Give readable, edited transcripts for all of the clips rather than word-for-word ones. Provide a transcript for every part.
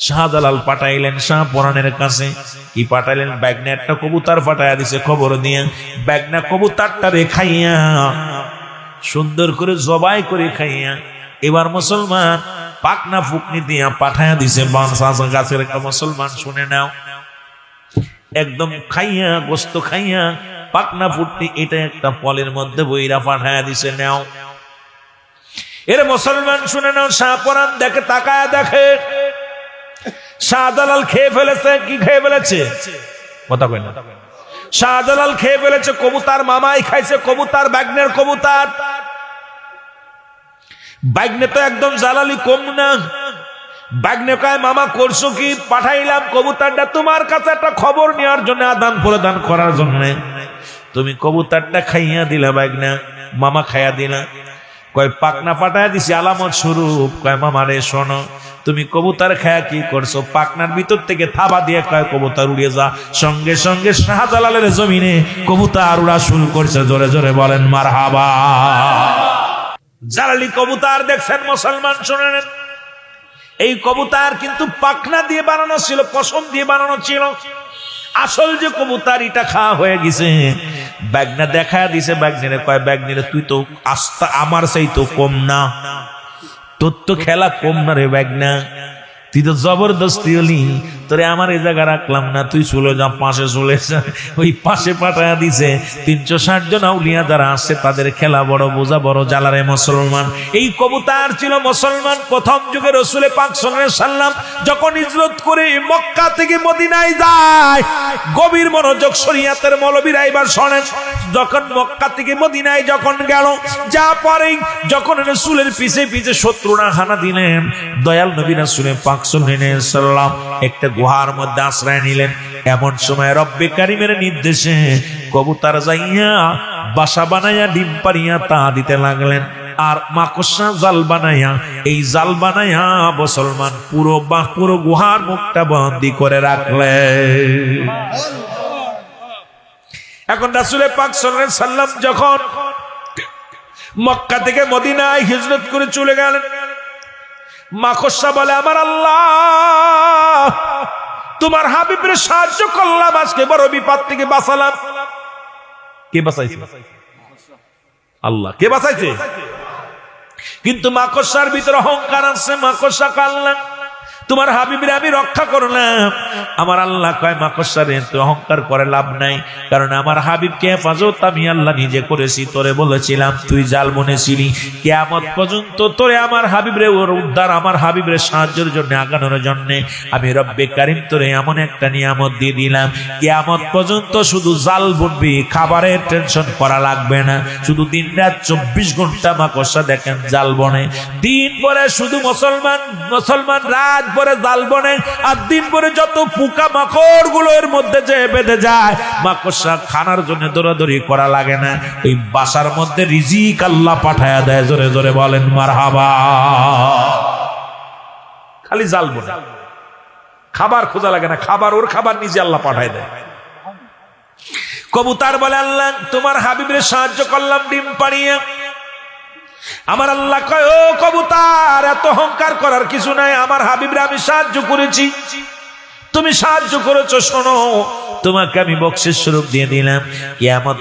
শাহজালাল পাঠাইলেন শাহপরানের কাছে। কি পাঠাইলেন? ব্যাগনে একটা কবুতর পাঠাইয়া দিছে খবর দিয়ে। ব্যাগনা কবুতরটা রে খাইয়া সুন্দর করে জবাই করে খাইয়া এবার মুসলমান পাকনা ফুকনি দিয়া পাঠাইয়া দিছে বানসাস গাছের একটা। মুসলমান শুনে নাও, একদম খাইয়া গোস্ত খাইয়া পাকনা ফুটনি এটা একটা ফলের মধ্যে বইরা পাঠাইয়া দিছে। নাও এর মুসলমান শুনে নাও। শাহপরান দেখে, তাকায়া দেখে শাহজালাল খেয়ে ফেলেছে। কি খেয়ে ফেলেছে? কথা কই না। শাহজালাল খেয়ে ফেলেছে কবুতর, মামাই খাইছে কবুতর, ব্যাগনের কবুতর। ব্যাগনে তো একদম জালালি কম না। ব্যাগনে কয়, মামা করছো কি? পাঠাইলাম কবুতরটা তোমার কাছে একটা খবর নেওয়ার জন্য, আদান প্রদান করার জন্য। তুমি কবুতরটা খাইয়া দিলা ব্যাগনা, মামা খাইয়া দিলা। কয় পাকনা পাঠাইয়া দিছি আলামত স্বরূপ। কয় মামা রে শোনো, তুমি কবুতর খায়া কি করছো? পাকনার ভিতর থেকে থাবা দিয়ে কয় কবুতর উড়িয়ে যা। সঙ্গে সঙ্গে শাহজালালের জমিনে কবুতর উড়া শুরু করছে। জোরে জোরে বলেন মারহাবা। জালালি কবুতর দেখছেন মুসলমান, শুনেন এই কবুতর কিন্তু পাকনা দিয়ে বানানো ছিল, পশম দিয়ে বানানো ছিল। আসল যে কবুতর এটা খাওয়া হয়ে গেছে। ব্যাগনা দেখা দিছে ব্যাগনিরে। কয় ব্যাগনিরে, তুই তো আস্তা আমার সেই তো কম না, তোর তো খেলা কম না রে ব্যাগনা। তুই তো জবরদস্তি হলি, তোরে আমার এই জায়গা রাখলাম না, তুই চলে যা পাশে চলে যা। ওই পাশে পাঠায়া দিছে। 360 জন আউলিয়া যারা আছে তাদের খেলা বড়, বোঝা বড় জ্বালারে মুসলমান। এই কবুতর ছিল মুসলমান প্রথম যুগে রাসূল পাক সাল্লাল্লাহু আলাইহি সাল্লাম যখন হিজরত করে মক্কা থেকে মদিনায় যায়। গভীর মনোযোগ শরীয়তের মৌলবীরা এবার শোনেন। যখন মক্কা থেকে মদিনায় যখন গেল, যা পরে যখন রাসূলের পিছে পিছে শত্রুরা হানা দিলেন, দয়াল নবী রাসূল পাক সাল্লাল্লাহু আলাইহি সাল্লাম একটা গুহার মধ্যে আশ্রয় নিলেন। এমন সময় রব্বে কারিমের নির্দেশে কবুতর যাইয়া বাসা বানাইয়া ডিম পারিয়া তা দিতে লাগলেন। আর মাকড়সা জাল বানাইয়া, এই জাল বানাইয়া মুসলমান পুরো গুহার মুখটা বন্দি করে রাখলেন। এখন রাসূল পাক সাল্লাল্লাহু আলাইহি সাল্লাম যখন মক্কা থেকে মদিনায় হিজরত করে চলে গেলেন, মাকড়সা বলে, আমার আল্লাহ, তোমার হাবিবের সাহায্য করলাম, আজকে বড় বিপদ থেকে বাঁচালাম। কে বাঁচাইছে? আল্লাহ। কে বাঁচাইছে? কিন্তু মাকড়সার ভিতরে অহংকার আছে। মাকড়সা কাল্লা, তোমার হাবিবের আমি রক্ষা করলাম। আমার আল্লাহ কয়, মাকড়সারে তো অহংকার করে লাভ নাই, কারণ আমার হাবিবকে হেফাজত আমি আল্লাহ নিজে করেছি। তোরে বলেছিলাম তুই জাল বনেছিলি, কিয়ামত পর্যন্ত তোরে আমার হাবিবরে ওর উদ্ধার, আমার হাবিবরে সাহায্যের জন্য আগানোর জন্য আমি রব্বে কারিম তোরে এমন একটা নিয়ামত দিয়ে দিলাম, কিয়ামত পর্যন্ত শুধু জাল বুনবি, খাবারের টেনশন করা লাগবে না। শুধু দিন রাত 24 ঘন্টা মাকড়সা দেখেন জাল বনে। দিন পরে শুধু মুসলমান রাত পরে জাল বনে, আর দিন পরে যত পোকা মাকড় গুলো এর মধ্যে যে বেঁধে যায়, মাকড়সা খানার জন্য দৌড়াদৌড়ি করা লাগে না। এই বাসার মধ্যে রিজিক আল্লাহ পাঠায়া দেয়। জোরে জোরে বলেন মারহাবা। খালি জাল বনে, খাবার খোঁজা লাগে না, খাবার ওর খাবার নিজে আল্লাহ পাঠায় দেয়। কবুতর বলে, আল্লাহ তোমার হাবিবের সাহায্য করলাম ডিম পাড়িয়ে। আমার আল্লাহ কয়, ও কবুতর, এত অহংকার করার কিছু নাই, আমার হাবিবরে আমি সাহায্য করেছি, তুমি সাহায্য করেছো, শোনো তোমাকে আমি বকশিশ স্বরূপ দিয়ে দিলাম। কিয়ামত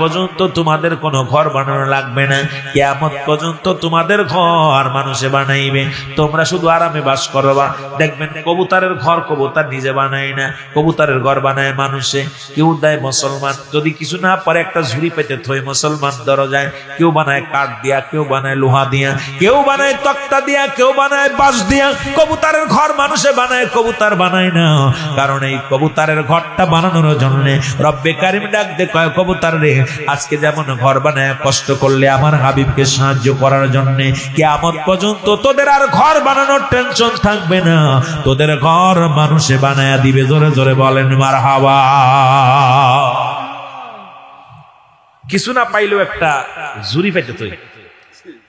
পর্যন্ত তোমাদের কোনো ঘর বানানো লাগবে না। কিয়ামত পর্যন্ত তোমাদের ঘর মানুষে বানাইবে, তোমরা শুধু আরামে বাস করবা। দেখবেন কবুতরের ঘর কবুতর নিজে বানায় না, কবুতরের ঘর বানায় মানুষে। কেউ দেয় মুসলমান, যদি কিছু না পারে একটা ঝুড়ি পেতে থই মুসলমান দরজায়। কেউ বানায় কাঠ দিয়া, কেউ বানায় লোহা দিয়া, কেউ বানায় তক্তা দিয়া, কেউ বানায় বাঁশ দিয়া। কবুতরের ঘর মানুষে বানায়, কবুতর বানায় না। কারণ এই কবুতরের ঘরটা বানানোর জন্য রব্বে কারিম ডাক দে কয়, কবুতর রে, আজকে যেমন ঘর বানায় কষ্ট করলে আমার হাবিবকে সাহায্য করার জন্য, কিয়ামত পর্যন্ত তোদের আর ঘর বানানোর টেনশন থাকবে না, তোদের ঘর মানুষে বানায়া দিবে। জোরে জোরে বলেন মারহাবা। কিছু না পাইলেও একটা জুরি পেতে তুই,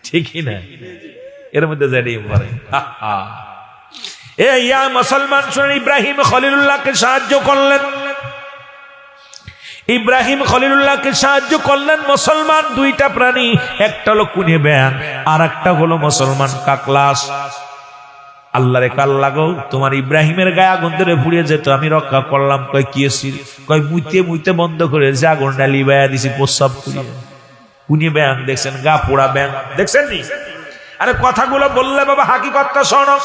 ঠিকই না? এর মধ্যে জানি বলে মুসলমান শুনেন, ইব্রাহিম খলিলুল্লাহকে সাহায্য করলেন। ইব্রাহিম খলিলুল্লাহকে সাহায্য করলেন মুসলমান দুইটা প্রাণী, একটা হলো কুনে ব্যাং, আর একটা হলো মুসলমান কাকলাস। আল্লাহরে কাল লাগো, তোমার ইব্রাহিমের গায়ে আগুন ধরে পুড়িয়ে যেত, আমি রক্ষা করলাম। কয় কি কয় মুইতে মুইতে বন্ধ করে যে আগুনটা লিবাইয়া দিছি প্রস্রাব করিয়া। উনি ব্যাং দেখছেন, গা পোড়া ব্যাং দেখছেন নি? আরে কথাগুলো বললে বাবা হাকিকতটা শোনো।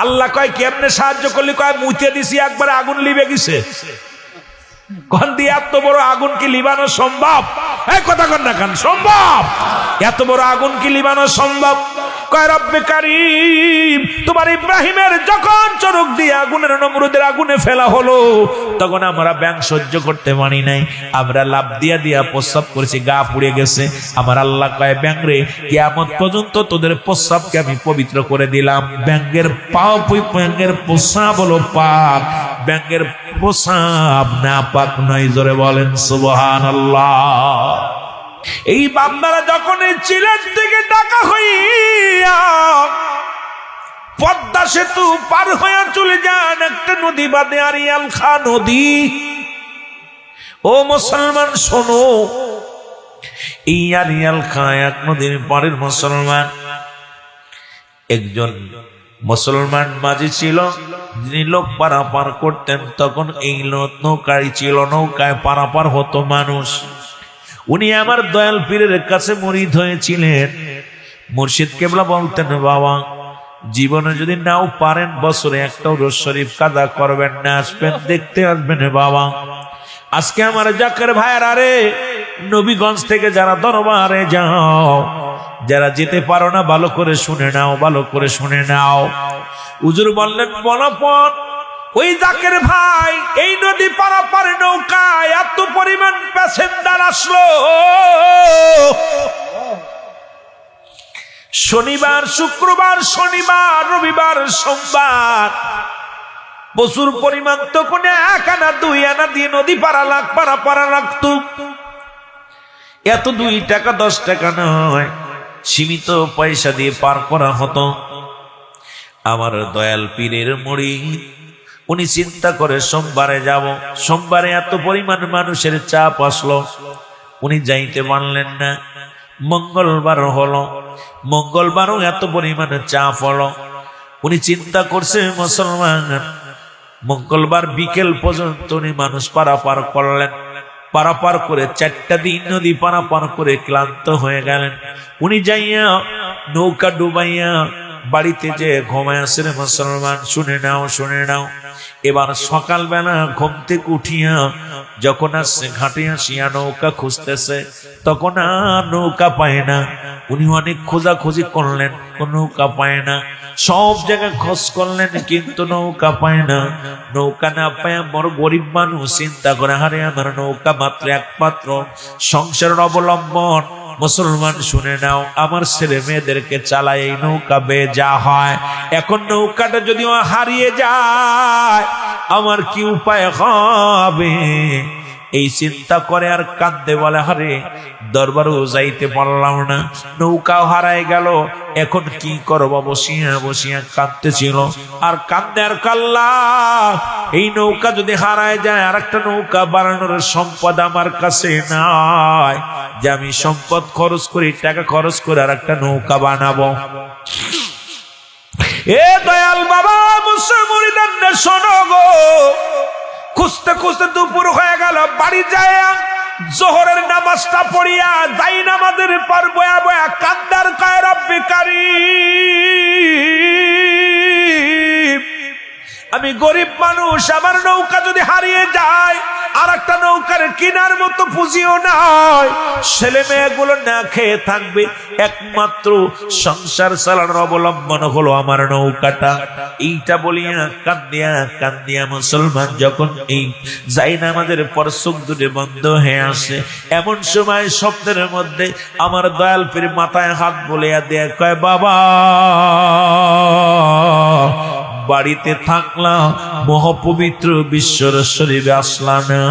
আল্লাহ কয় কেমনে সাহায্য করলি? কয় মুইতে দিছি একবার আগুন লিবে গেছে। কোন দিয়ে এত বড় আগুন কি লিবানো সম্ভব? এই কথা কন না কেন, সম্ভব? এত বড় আগুন কি লিবানো সম্ভব? কয় রব্বে কারীম, তোমার ইব্রাহিমের যখন চরক দিয়ে আগুনের নমরুদের আগুনে ফেলা হলো, তখন আমরা ব্যাং সহ্য করতে পারি নাই, আমরা লাভ দিয়া দিয়া প্রস্রাব করেছি, গা পুড়ে গেছে। আমার আল্লাহ কয় ব্যাং রে, কিয়ামত পর্যন্ত তোদের প্রস্রাবকে আমি পবিত্র করে দিলাম। ব্যাঙের পাপ, ব্যাঙের প্রস্রাব হলো পাপ, ব্যাঙের প্রস্রাব না পাক নয়। জোরে বলেন সুবহানাল্লাহ। এই বান্দারা যখন এই চিলের থেকে ডাকা হইয়া পদ্মা সেতু পার হইয়া চলে যান একটা নদী বাদে, আরিয়াল খা নদী। ও মুসলমান শোনো, এই আরিয়াল খা এক নদীর পারের মুসলমান, একজন মুসলমান মাঝি ছিল, যিনি লোক পারাপার করতেন। তখন এই নৌকায় ছিল, নৌকায় পারাপার হতো মানুষ। উনি আমার দয়াল পীরের কাছে মুরিদ হয়েছিলেন। মুর্শিদ কেবলা বলতেন, বাবা জীবনে যদি নাও পারেন বছরে একটা রোজ শরীফ কাজা করবেন না, আসবেন দেখতে আসবেন বাবা। আজকে আমার জাকের ভাইয়েরা রে, নবীগঞ্জ থেকে যারা দরবারে যাও, যারা যেতে পারো না ভালো করে শুনে নাও, ভালো করে শুনে নাও। হুজুর বললেন বলাপন, ওই জাকের ভাই এই নদী পারাপার নৌকায় এত পরিমাণ প্যাসেঞ্জার আসলো, শনিবার শুক্রবার শনিবার রবিবার সোমবার প্রচুর পরিমাণ, তখন 1 আনা 2 আনা দিয়ে নদী পারাপার লাগতো। এত 2 টাকা 10 টাকা নয়, সীমিত পয়সা দিয়ে পার করা হতো। আমার দয়াল পীরের মুরিদ উনি চিন্তা করে সোমবারে যাব। সোমবারে এত পরিমাণ মানুষের চাপ আসলো, উনি যাইতে পারলেন না। মঙ্গলবার হলো, মঙ্গলবারও এত পরিমাণ চাপ হলো। উনি চিন্তা করছে মুসলমান, মঙ্গলবার বিকেল পর্যন্ত উনি মানুষ পারাপার করলেন। পারাপার করে 4টা দিন নদী পারাপার করে ক্লান্ত হয়ে গেলেন। উনি যাইয়া নৌকা ডুবাইয়া বাড়িতে যে ঘুমায় আসেন মুসলমান। শুনে নাও, শুনে নাও। এবার সকালবেলা ঘুম থেকে উঠিয়া যখন আসছে ঘাটে আসিয়া নৌকা খুঁজতেছে, তখন আর নৌকা পায় না। উনি অনেক খোঁজাখুঁজি করলেন, কোন নৌকা পায় না। সব জায়গায় খোঁজ করলেন কিন্তু নৌকা পায় না। নৌকা না পায় বড় গরিব মানুষ চিন্তা করে, হারে আমার নৌকা মাত্র একমাত্র সংসারের অবলম্বন। মুসলমান শুনে নাও, আমার ছেলে মেয়েদেরকে চালায় এই নৌকা বেয়ে যা হয়। এখন নৌকাটা যদি হারিয়ে যায় আমার কি উপায় হবে? এই চিন্তা করে আর কাঁদতে বলে, হারে দরবারও যাইতে পারলাম না, নৌকাও হারাই গেল, এখন কি করব? বসিয়া বসিয়া কাঁদতেছিল। আর কান্দে আর কাল্লা, এই নৌকা যদি হারায় যায় আর একটা নৌকা বানানোর সম্পদ আমার কাছে নাই, যে আমি সম্পদ খরচ করি, টাকা খরচ করে আর একটা নৌকা বানাবো। এ দয়াল বাবা মুসলমান শোনো গো, খুঁজতে খুঁজতে দুপুর হয়ে গেল। বাড়ি যায় জোহরের নামাজটা পড়িয়া যাই, নামাজের পর বয়া বয়া কান্দার কয় রব্বে কারীম, আমি গরিব মানুষ, আমার নৌকা যদি হারিয়ে যায় আর একটা নৌকার কিনার মতো পুঁজিও নাই, ছেলে মেয়েগুলো না খেয়ে থাকবে, একমাত্র সংসার চালানোর অবলম্বন হলো আমার নৌকাটা। এইটা বলিয়া কান্দিয়া কান্দিয়া মুসলমান যখন এই যাই না আমাদের পর চোখ দুটো বন্ধ হয়ে আসে, এমন সময় স্বপ্নের মধ্যে আমার দয়াল পীর মাথায় হাত বলিয়া দেয়া কয়, বাবা বাড়িতে থাকলাম, মহাপবিত্র বিশ্বর শরীরে আসলা না,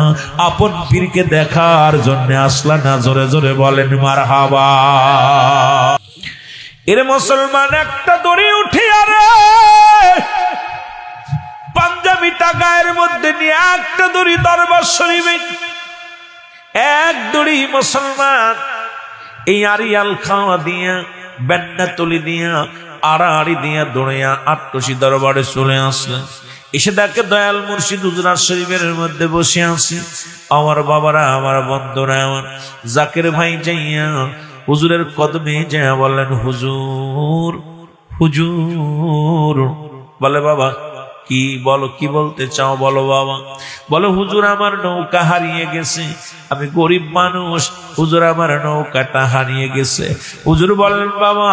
আপন পীরকে দেখার জন্য আসলা না? জোরে জোরে বলেন মারহাবা। এর মুসলমান একটা দড়ি উঠিয়া রে পাঞ্জাবিটা গায়ের মধ্যে নিয়ে একটা দড়ি দরবার শরীফে, এক দড়ি মুসলমান এই আরিয়াল খাওয়া দিয়া বেন্না তুলি দিয়া আড়াআড়ি দিয়া দৌড়াইয়া আট্টসি দরবারে চলে আসলেন। এসে দেখে দয়াল মুর্শিদ হুজুর শরীফের মধ্যে বসে আছে। আমার বাবারা, আমার বন্ধুরা, আমার জাকের ভাই যাইয়া হুজুরের কদমে যাইয়া বললেন, হুজুর হুজুর। বলে, বাবা কি বলো, কি বলতে চাও বলো বাবা। বলো, হুজুর আমার নৌকা হারিয়ে গেছে, আমি গরিব মানুষ, হুজুর আমার নৌকাটা হারিয়ে গেছে। হুজুর বললেন, বাবা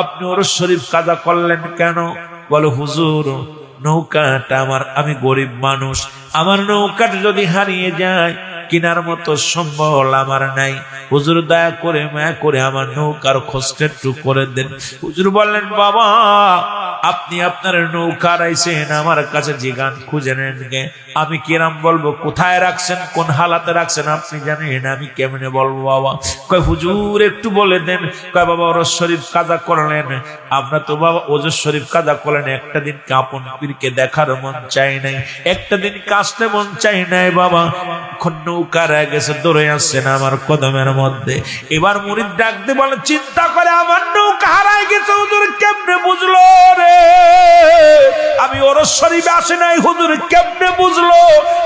আপনি ওরস শরীফ কাজা করলেন কেন? বলো, হুজুর নৌকাটা আমার, আমি গরিব মানুষ, আমার নৌকাটা যদি হারিয়ে যায় কিনার মতো সম্বল আমার নাই, হুজুর দয়া করে মায়া করে আমার নৌকার খোঁজটা একটু করে দেন। হুজুর বললেন, বাবা আপনি আপনার নৌকা রাইছেন, আমার কাছে জিগান খুঁজে নেন গে, আমি কিরাম বলবো, কোথায় রাখছেন, কোন হালাতে রাখছেন আপনি জানেন, আমি কেমনে বলবো বাবা। কয় হুজুর একটু বলে দেন। কয় বাবা ওরস শরীফ কাজা করলেন, আমরা তো বাবা ওজর শরীফ কাজা করলেন, একটা দিন আপন পীরকে দেখার মন চাই নাই, একটা দিন কাশতে মন চাই নাই বাবা। নৌকা রয়ে গেছে, দৌড়ে আসছেন আমার কদমের মধ্যে। এবার মুরিদ ডাক দিয়ে বলে, চিন্তা করে আমার নৌকা হারাই গেছে, হুজুর কেমনে বুঝলো রে? আমি ওরস শরীফে আসে নাই, হুজুর কেমনে বুঝলো?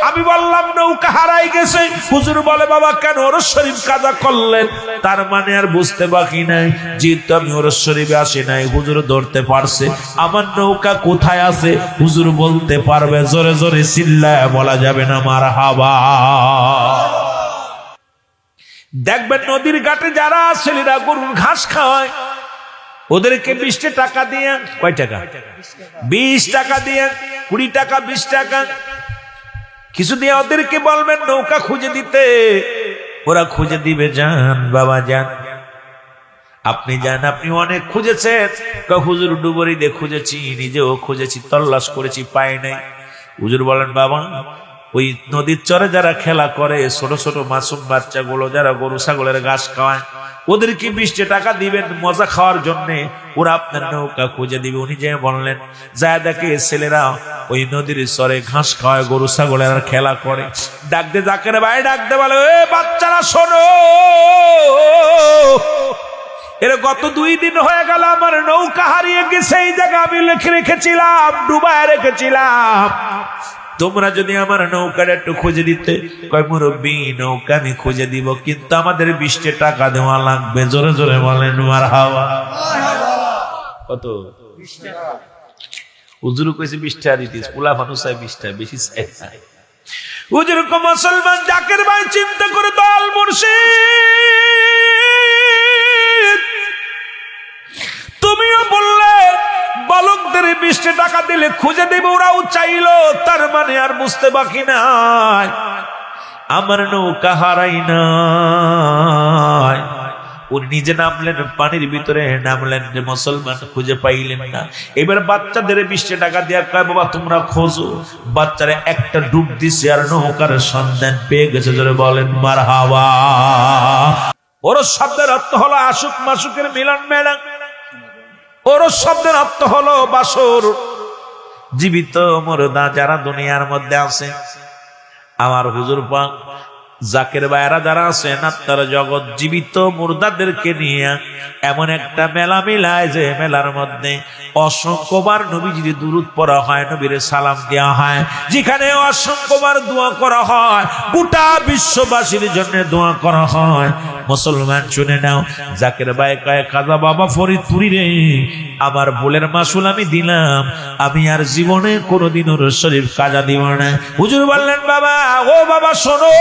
আমি বললাম নৌকা হারাই গেছে। হুজুর বলে, বাবা কেন ওরস শরীফ কাজা করলেন? তার মানে আর বুঝতে বাকি নাই, যেহেতু আমি ওরস শরীফে আসে নাই, হুজুর ধরতে পারছে আমার নৌকা কোথায় আছে, হুজুর বলতে পারবে। জোরে জোরে চিল্লায় বলা যাবে না মারহাবা। দেখবেন নদীর ঘাটে যারা ছেলেরা গরুর ঘাস খাওয়ায়, ওদেরকে 20 টাকা দিয়ে, কয় টাকা? 20 টাকা দিয়ে, 20 টাকা 20 টাকা কিছু দিয়ে ওদেরকে বলবেন নৌকা খুঁজে দিতে, ওরা খুঁজে দিবে। যান বাবা যান, আপনি যান, আপনি অনেক খুঁজেছেন। হুজুর ডুবুরি দিয়ে খুঁজেছি, নিজেও খুঁজেছি, তল্লাশ করেছি, পাই নাই। হুজুর বলেন, বাবা ওই নদীর চরে যারা খেলা করে, ছোট ছোট মাসুম বাচ্চাগুলো যারা গরু ছাগলের ঘাস খাওয়ায়, ওদেরকে 20 টাকা দিবেন মজা খাওয়ার জন্য, ওরা আপনার নৌকা খুঁজে দিবে। উনি যে বললেন, যা দেখে ছেলেরা ওই নদীর চরে ঘাস খাওয়ায়, গরু ছাগলের খেলা করে। ডাকতে জাকের ভাই ডাকতে বলে, এ বাচ্চারা শোনো, এর গত 2 দিন হয়ে গেল আমার নৌকা হারিয়ে গেছে, এই জায়গা আমি লিখে রেখেছিলাম, ডুবায় রেখেছিলাম, তোমরা যদি আমার নৌকাটা একটু খুঁজে দিতে। কয় মুরব্বি নৌকা আমি খুঁজে দিব, কিন্তু আমাদের 20 টাকা দেওয়া লাগবে। জোরে জোরে বলেন মারহাবা। কত? 20 টাকা। হুজুর কইছে 20 টাকা দিতিস, পোলা মানুষ চাই 20 টাকা, বেশি চাই না। হুজুর কো মুসলমান জাকের ভাই চিন্তা করে দয়াল মুর্শিদ, তুমিও বললে বালকদের 20 টাকা দিলে খুঁজে দেবে, ওরাও চাইলো, তার মানে আর বুঝতে বাকি নাই আমার নৌকা হারাই নাই। উনি নিজে নামলেন পানির ভিতরে, নামলেন যে মুসলমান খুঁজে পাইলেন না। এবার বাচ্চাদের 20 টাকা দিয়ে কয়, বাবা তোমরা খোঁজো। বাচ্চারা একটা ডুব দিছে আর নৌকার সন্ধান পেয়ে গেছে। জোরে বলেন মারহাবা। ওরস শব্দের অর্থ হলো আশুক মাসুকের মিলন মেলা। ওরস শব্দের অর্থ হলো বাসর। জীবিত মুর্দা যারা দুনিয়ার মধ্যে আছে, আমার হুজুর পাক জাকের ভাইরা যারা আছেন, আত্মার জগৎ জীবিত মুর্দাদেরকে নিয়ে এমন একটা মেলা মিলায়, যে মেলার মধ্যে অসংখ্যবার নবীজির দুরূদ পড়া হয়, নবীর সালাম দেওয়া হয়, যেখানে অসংখ্যবার দোয়া করা হয়, গোটা বিশ্ববাসীর জন্য দোয়া করা হয়। মুসলমান শুনে নাও, জাকের ভাই কয়, খাজা বাবা ফরিদপুরি রে, আমার ভুলের মাসুল আমি দিলাম, আমি আর জীবনে কোনোদিন ওর শরীফ কাজা দিব না। হুজুর বললেন, বাবা ও বাবা শোনো,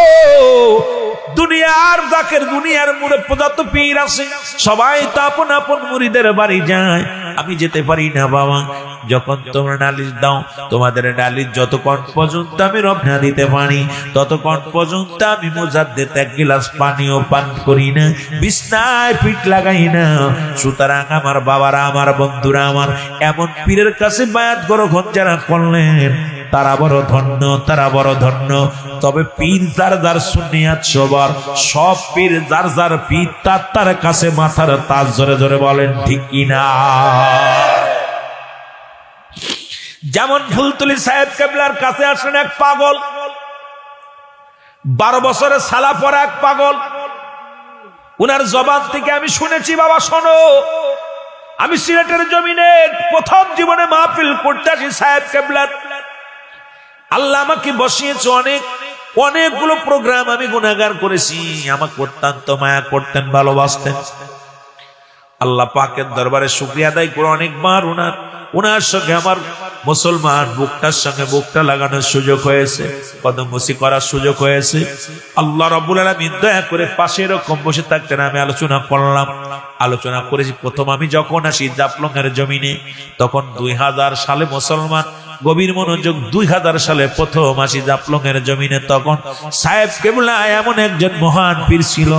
দুনিয়ার জাকের, দুনিয়ার মুরে যত পীর আছে সবাই তো আপন আপন মুরিদের বাড়ি যায়, আমি যেতে পারি না বাবা। যখন তোমরা নালিশ দাও, তোমাদের নালিশ যতক্ষণ পর্যন্ত আমি রব না দিতে পারি, ততক্ষণ পর্যন্ত আমি মুজাদ্দেদ 1 গ্লাস পানিও পান করি না, বিছনায় পিঠ লাগাই না। সুতরাং আমার বাবারা, আমার বন্ধুরা, আমার এমন পীরের কাছে বায়াত গ্রহণ যারা করলেন, তারা বড় ধন্য, তারা বড় ধন্য। তবে পীর যার যার সুন্নিয়াত সবার, সব পীর যার যার পীর তার কাছে মাথার তাজ। জোরে জোরে বলেন ঠিক কিনা? যেমন ফুলতুলি সাহেব কেবলার কাছে আসেন এক পাগল, 12 বছরের সালা পরা এক পাগল। উনার জবান থেকে আমি শুনেছি, বাবা শোনো, আমি সিলেটের জমিনে প্রথম জীবনে মাহফিল করতে আসি সাহেব কেবলার। আল্লাহ আমাকে বসিয়েছে অনেকগুলো প্রোগ্রাম আমি গুনাহগার করেছি। আমাকে অত্যন্ত মায়া করতেন, ভালোবাসতেন। আল্লাহ পাকের দরবারে শুকরিয়া আদায় করে অনেকবার ওনার সঙ্গে আমার মুসলমান বুকটার সঙ্গে বুকটা লাগানোর সুযোগ হয়েছে, কদমবুসি করার সুযোগ হয়েছে। আল্লাহ রাব্বুল আলামিন দয়া করে পাশে এরকম বসে থাকতেন, আমি আলোচনা করলাম, আলোচনা করেছি। প্রথম আমি যখন আসি জাফলংয়ের জমিনে, তখন 2000 সালে মুসলমান, গভীর মনোযোগ, 2000 সালে প্রথম আসি জাফলংয়ের জমিনে। তখন সাহেব কেবলা এমন একজন মহান পীর ছিল,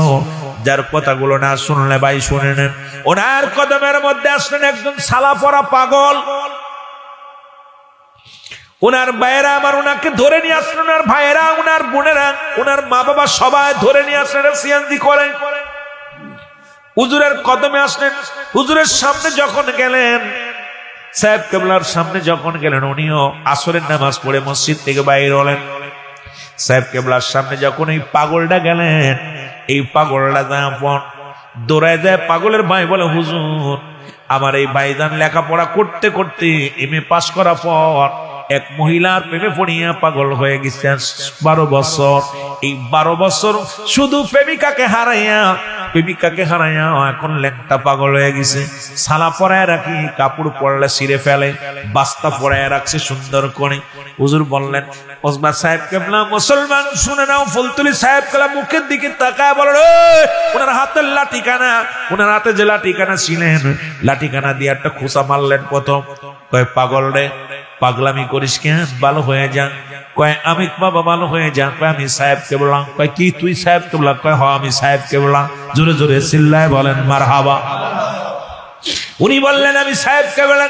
যার কথাগুলো না শুনলে ভাই শুনে নেন। ওনার কদমের মধ্যে আসলেন একজন সালা পরা পাগল। ওনার ভাইয়েরা আমার ওনাকে ধরে নিয়ে আসলেন, ওনার ভাইয়েরা, ওনার বোনেরা, ওনার মা বাবা সবাই ধরে নিয়ে আসলেন, সিয়ান্দি করেন। হুজুরের কদমে আসলেন। হুজুরের সামনে যখন গেলেন, সাহেব কেবলার সামনে যখন গেলেন, উনিও আসরের নামাজ পড়ে মসজিদ থেকে বাইরে হলেন। সাহেব কেবলার সামনে যখন এই পাগলটা গেলেন, এই পাগলটা দৌড়ায় যায়। পাগলের ভাই বলে, হুজুর, আমার এই ভাইজান লেখাপড়া করতে করতে এমএ পাস করার পর এক মহিলার প্রেমে পড়িয়া পাগল হয়ে গেছে 12 বছর। এই 12 বছর শুধু প্রেমিকাকে হারাইয়া এখন ল্যাংটা পাগল হয়ে গেছে। সালা পরায় রাখি, কাপড় পরলে ছিঁড়ে ফেলে, বাস্তা পরায় রাখছে সুন্দর করে। হুজুর বললেন, ওসমান সাহেব কেবলা, মুসলমান শুনে নাও। ফুলতুলি সাহেব কেবলা মুখের দিকে তাকায় বলেন, ওনার হাতের লাঠিখানা, ওনার হাতে যে লাঠিখানা ছিলেন, লাঠিখানা দিয়ে একটা খোঁচা মারলেন। প্রথম কয়, পাগল রে, পাগলামি করিস কেন, ভালো হয়ে যা। কয়, আমি বাবা ভালো হয়ে যা। কয়, আমি সাহেব কেবলা। কয়, কি তুই সাহেব কেবলা? কয়, হ, আমি সাহেব কেবলা। জোরে জোরে চিল্লায় বলেন মারহাবা। উনি বললেন, আমি সাহেব কেবলা।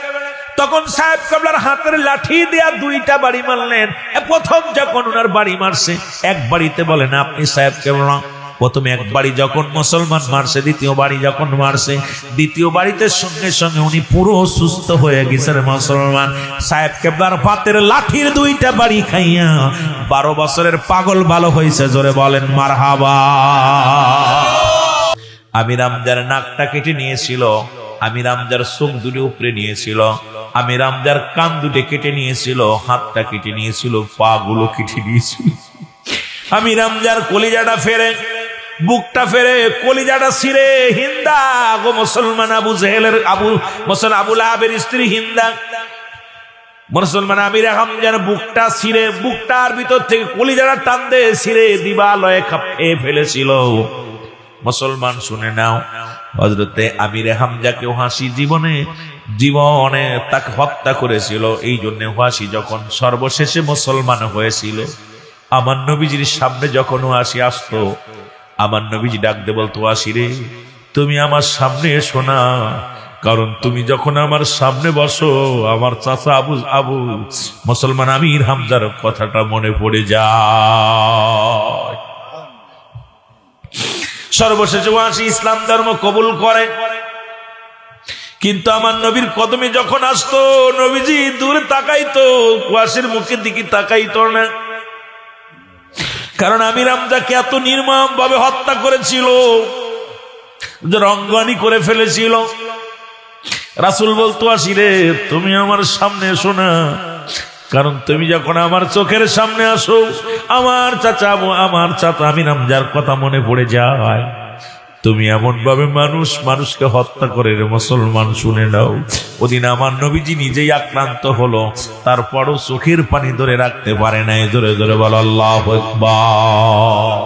তখন সাহেব কেবলার হাতের লাঠি দিয়া 2টা বাড়ি মারলেন। প্রথম যখন ওনার বাড়ি মারছে, এক বাড়িতে বলেন আপনি সাহেব কেবলা। প্রথমে এক বাড়ি যখন মুসলমান মারছে, দ্বিতীয় বাড়ি যখন মারছে, দ্বিতীয় বাড়িতে সঙ্গে সঙ্গে উনি পুরো সুস্থ হয়ে গেছেন মুসলমান। সাহেব কেবলার পাতের লাঠির 2টা বাড়ি খাইয়া 12 বছরের পাগল ভালো হয়েছে। জোরে বলেন মারহাবা। আমি রামজার নাকটা কেটে নিয়েছিল, আমি রামজার চোখ দুটো উপরে নিয়েছিল, আমি রামজার কান দুটো কেটে নিয়েছিল, হাতটা কেটে নিয়েছিল, পা গুলো কেটে নিয়েছিল। আমি রামজার কলিজাটা ফেরে, বুকটা ফেরে, কলিজাটা ছিঁড়ে, হিন্দা গো মুসলমান, আবু জেহেলের আবু লাহাবের স্ত্রী হিন্দা, মুসলমান আমির হামজার বুকটা ছিঁড়ে, বুকটার ভিতর থেকে কলিজাটা টান দিয়ে ছিঁড়ে দিবালয়ে খেয়ে ফেলেছিল। মুসলমান শুনে নাও, হযরতে আমির হামজাকে হাসি জীবনে তাকে হত্যা করেছিল। এই জন্য হাসি যখন সর্বশেষে মুসলমান হয়েছিল, আমার নবীজির সামনে যখন হাসি আসতো, আমার নবীজি ডাকতে বলতো, হাসি রে, তুমি আমার সামনে এসো না, কারণ তুমি যখন আমার সামনে বসো, আমার চাচা আবু মুসলমান আমির হামজার কথাটা মনে পড়ে যায়। সর্বশেষে ওয়াসি ইসলাম ধর্ম কবুল করে। কিন্তু আমার নবীর কদমে যখন আসতো, নবীজি দূরে তাকাইতো, ওয়াসির মুখের দিকে তাকাইতো না। কারণ আমির হামজাকে এত নির্মম ভাবে হত্যা করেছিল, রঙ্গনি করে ফেলেছিল। রাসূল বলতো, হাসি রে, তুমি আমার সামনে এসো না, কারণ তুমি যখন আমার চোখের সামনে আসো, আমার চাচা আমির হামজার কথা মনে পড়ে যায়। তুমি এমন ভাবে মানুষকে হত্যা করে রে মুসলমান, শুনে নাও। ওদিন আমার নবীজি নিজেই আক্রান্ত হলো, তারপরও চোখের পানি ধরে রাখতে পারে নাই। জোরে জোরে বলো আল্লাহু আকবার।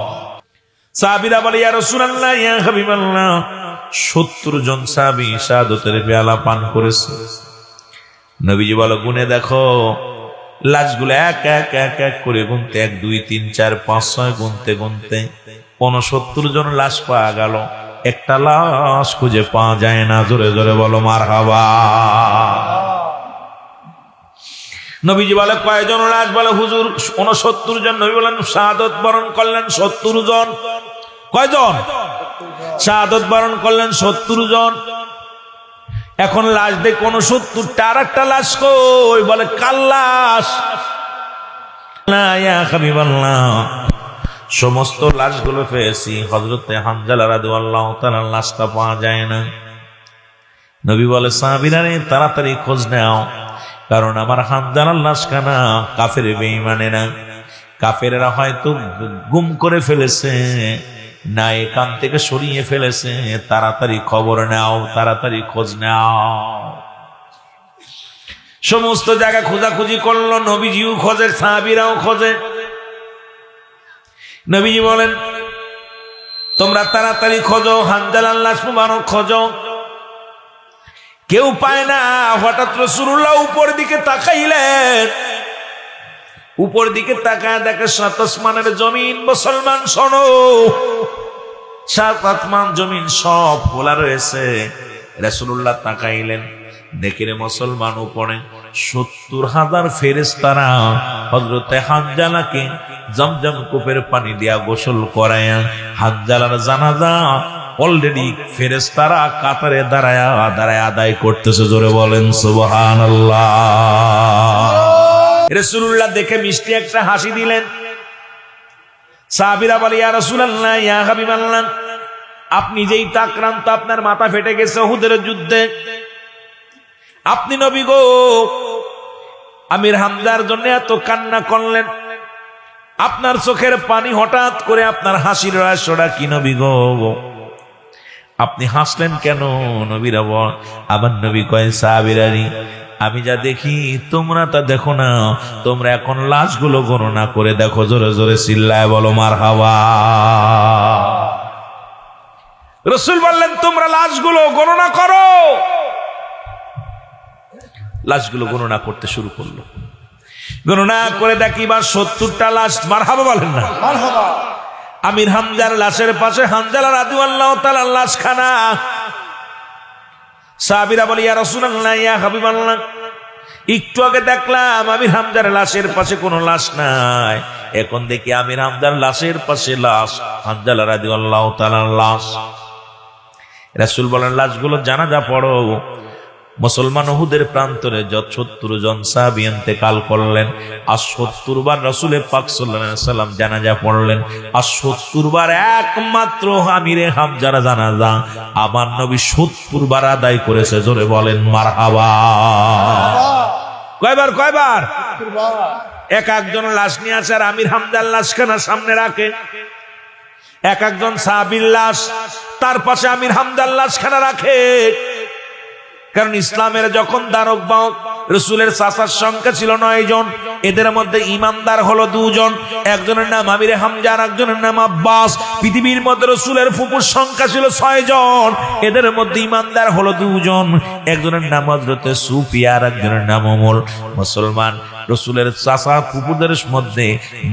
সাহাবীরা বলে, ইয়া রাসূলুল্লাহ, ইয়া হাবিবাল্লাহ, 70 জন সাহাবী শাহাদাতের পেয়ালা পান করেছে। নবীজি বলো, গুনে দেখো লাশগুলো, এক এক করে গুনতে, 1 2 3 4 5 6 গুনতে 69 জন লাশ পাওয়া গেল। একটা লাশ খুঁজে পাওয়া যায় না। জোরে জোরে বলো মারহাবা। নবীজি বলে, কয়জন লাশ? বলে হুজুর 69 জন। নবী বলেন, শাহাদাত বরণ করলেন 70 জন। কয়জন? শাহাদাত বরণ করলেন 70 জন। এখন লাশ দেখে 69টা, আর একটা লাশ কই? বলে, কাল লাশ। ইয়া হাবিবাল্লাহ, সমস্ত লাশগুলো পেয়েছি, হযরতে হানজালা রাদিয়াল্লাহু তাআলার লাশটা পাওয়া যায় না। নবী বলে, সাহাবীরা রে তাড়াতাড়ি খোঁজ নাও, কারণ আমার হানজালার লাশখানা কাফের বেঈমানেরা, কাফেরেরা হয়তো গুম করে ফেলেছে, না এখান থেকে সরিয়ে ফেলেছে, তাড়াতাড়ি খবর নাও, তাড়াতাড়ি খোঁজ নাও। সমস্ত জায়গা খোঁজাখুঁজি করলো, নবীজিও খোঁজে, সাহাবীরাও খোঁজে। নবীজি বলেন, তোমরা তাড়াতাড়ি খোঁজো, হানজালার লাশ মুবারক খোঁজো। কেউ পায় না। হঠাৎ রাসূলুল্লাহ উপর দিকে তাকাইলেন, উপর দিকে তাকায় দেখে সাত আসমানের জমিন, মুসলমান শোনো, সাত আসমান জমিন সব খোলা রয়েছে। রাসূলুল্লাহ তাকাইলেন, দেখে রে মুসলমান, উপরে ৭০,০০০ ফেরেশতারা হযরতে হানজালাকে জমজম কূপের পানি দিয়া গোসল করায়া হানজালার জানাজা অলরেডি ফেরেশতারা কাতারে দাঁড়ায়া দাঁড়ায় আদায় করতেছে। জোরে বলেন সুবহানাল্লাহ। রাসূলুল্লাহ দেখে মিষ্টি একটা হাসি দিলেন। সাহাবীরা বলে, ইয়া রাসূলুল্লাহ, ইয়া হাবিবাল্লাহ, আপনি যেই আক্রান্ত, আপনার মাথা ফেটে গেছে উহুদের যুদ্ধে, আপনি নবী গো, আমির হামজার জন্য এত কান্না করলেন, আপনার চোখের পানি হঠাৎ করে আপনার হাসির রহস্যটা কি নবী গো? আপনি হাসলেন কেন? নবীরা বল, আমার নবী কয়, সাহাবীরানি, আমি যা দেখি তোমরা তা দেখো না, তোমরা এখন লাশগুলো গণনা করে দেখো। জোরে জোরে চিল্লায় বলো মারহাবা। রাসূল বললেন, তোমরা লাশগুলো গণনা করো। লাশগুলো গণনা করতে শুরু করলো। গণনা করে দেখি বা ৭০টা লাশ। মারহাবা বলেন না? মারহাবা। আমির হামজার লাশের পাশে হানজালা রাদিয়াল্লাহু তাআলার লাশখানা। সাহাবীরা বলে, ইয়া রাসূলুল্লাহ, ইয়া হাবিবাল্লাহ, একটু আগে দেখলাম আমির হামজার লাশের পাশে কোনো লাশ নাই, এখন দেখি আমির হামজার লাশের পাশে লাশ, হানজালা রাদিয়াল্লাহু তাআলার লাশ। রাসূল বলেন, লাশগুলো জানাজা পড়ো। মুসলমান উহুদের প্রান্তরে যত ৭০ জন সাহাবী ইন্তেকাল করলেন, আর ৭০ বার রাসূল পাক সাল্লাল্লাহু আলাইহি ওয়াসাল্লাম জানাজা পড়লেন, আর ৭০ বার একমাত্র আমিরে হামজার জানাজা আমার নবী ৭০ বার আদায় করেছে। জোরে বলেন মারহাবা। কয়বার? কয়বার? এক একজন লাশ নিয়ে আসে, আর আমির হামজার লাশখানা সামনে রাখে। এক একজন সাহাবীর লাশ তার পাশে আমির হামজার লাশখানা রাখে। কারণ ইসলামের যখন ধারক বাহক, রাসূলের চাচার সংখ্যা ছিল ৯ জন, এদের মধ্যে ইমানদার হলো ২ জন, একজনের নাম আমিরে হামজা, আর একজনের নাম আব্বাস। পৃথিবীর মধ্যে রাসূলের ফুফুর সংখ্যা ছিল ৬ জন, এদের মধ্যে ইমানদার হলো ২ জন, একজনের নাম হযরতে সুফিয়া, আর একজনের নাম ওমর। মুসলমান রাসূলের চাচা ফুফুদের মধ্যে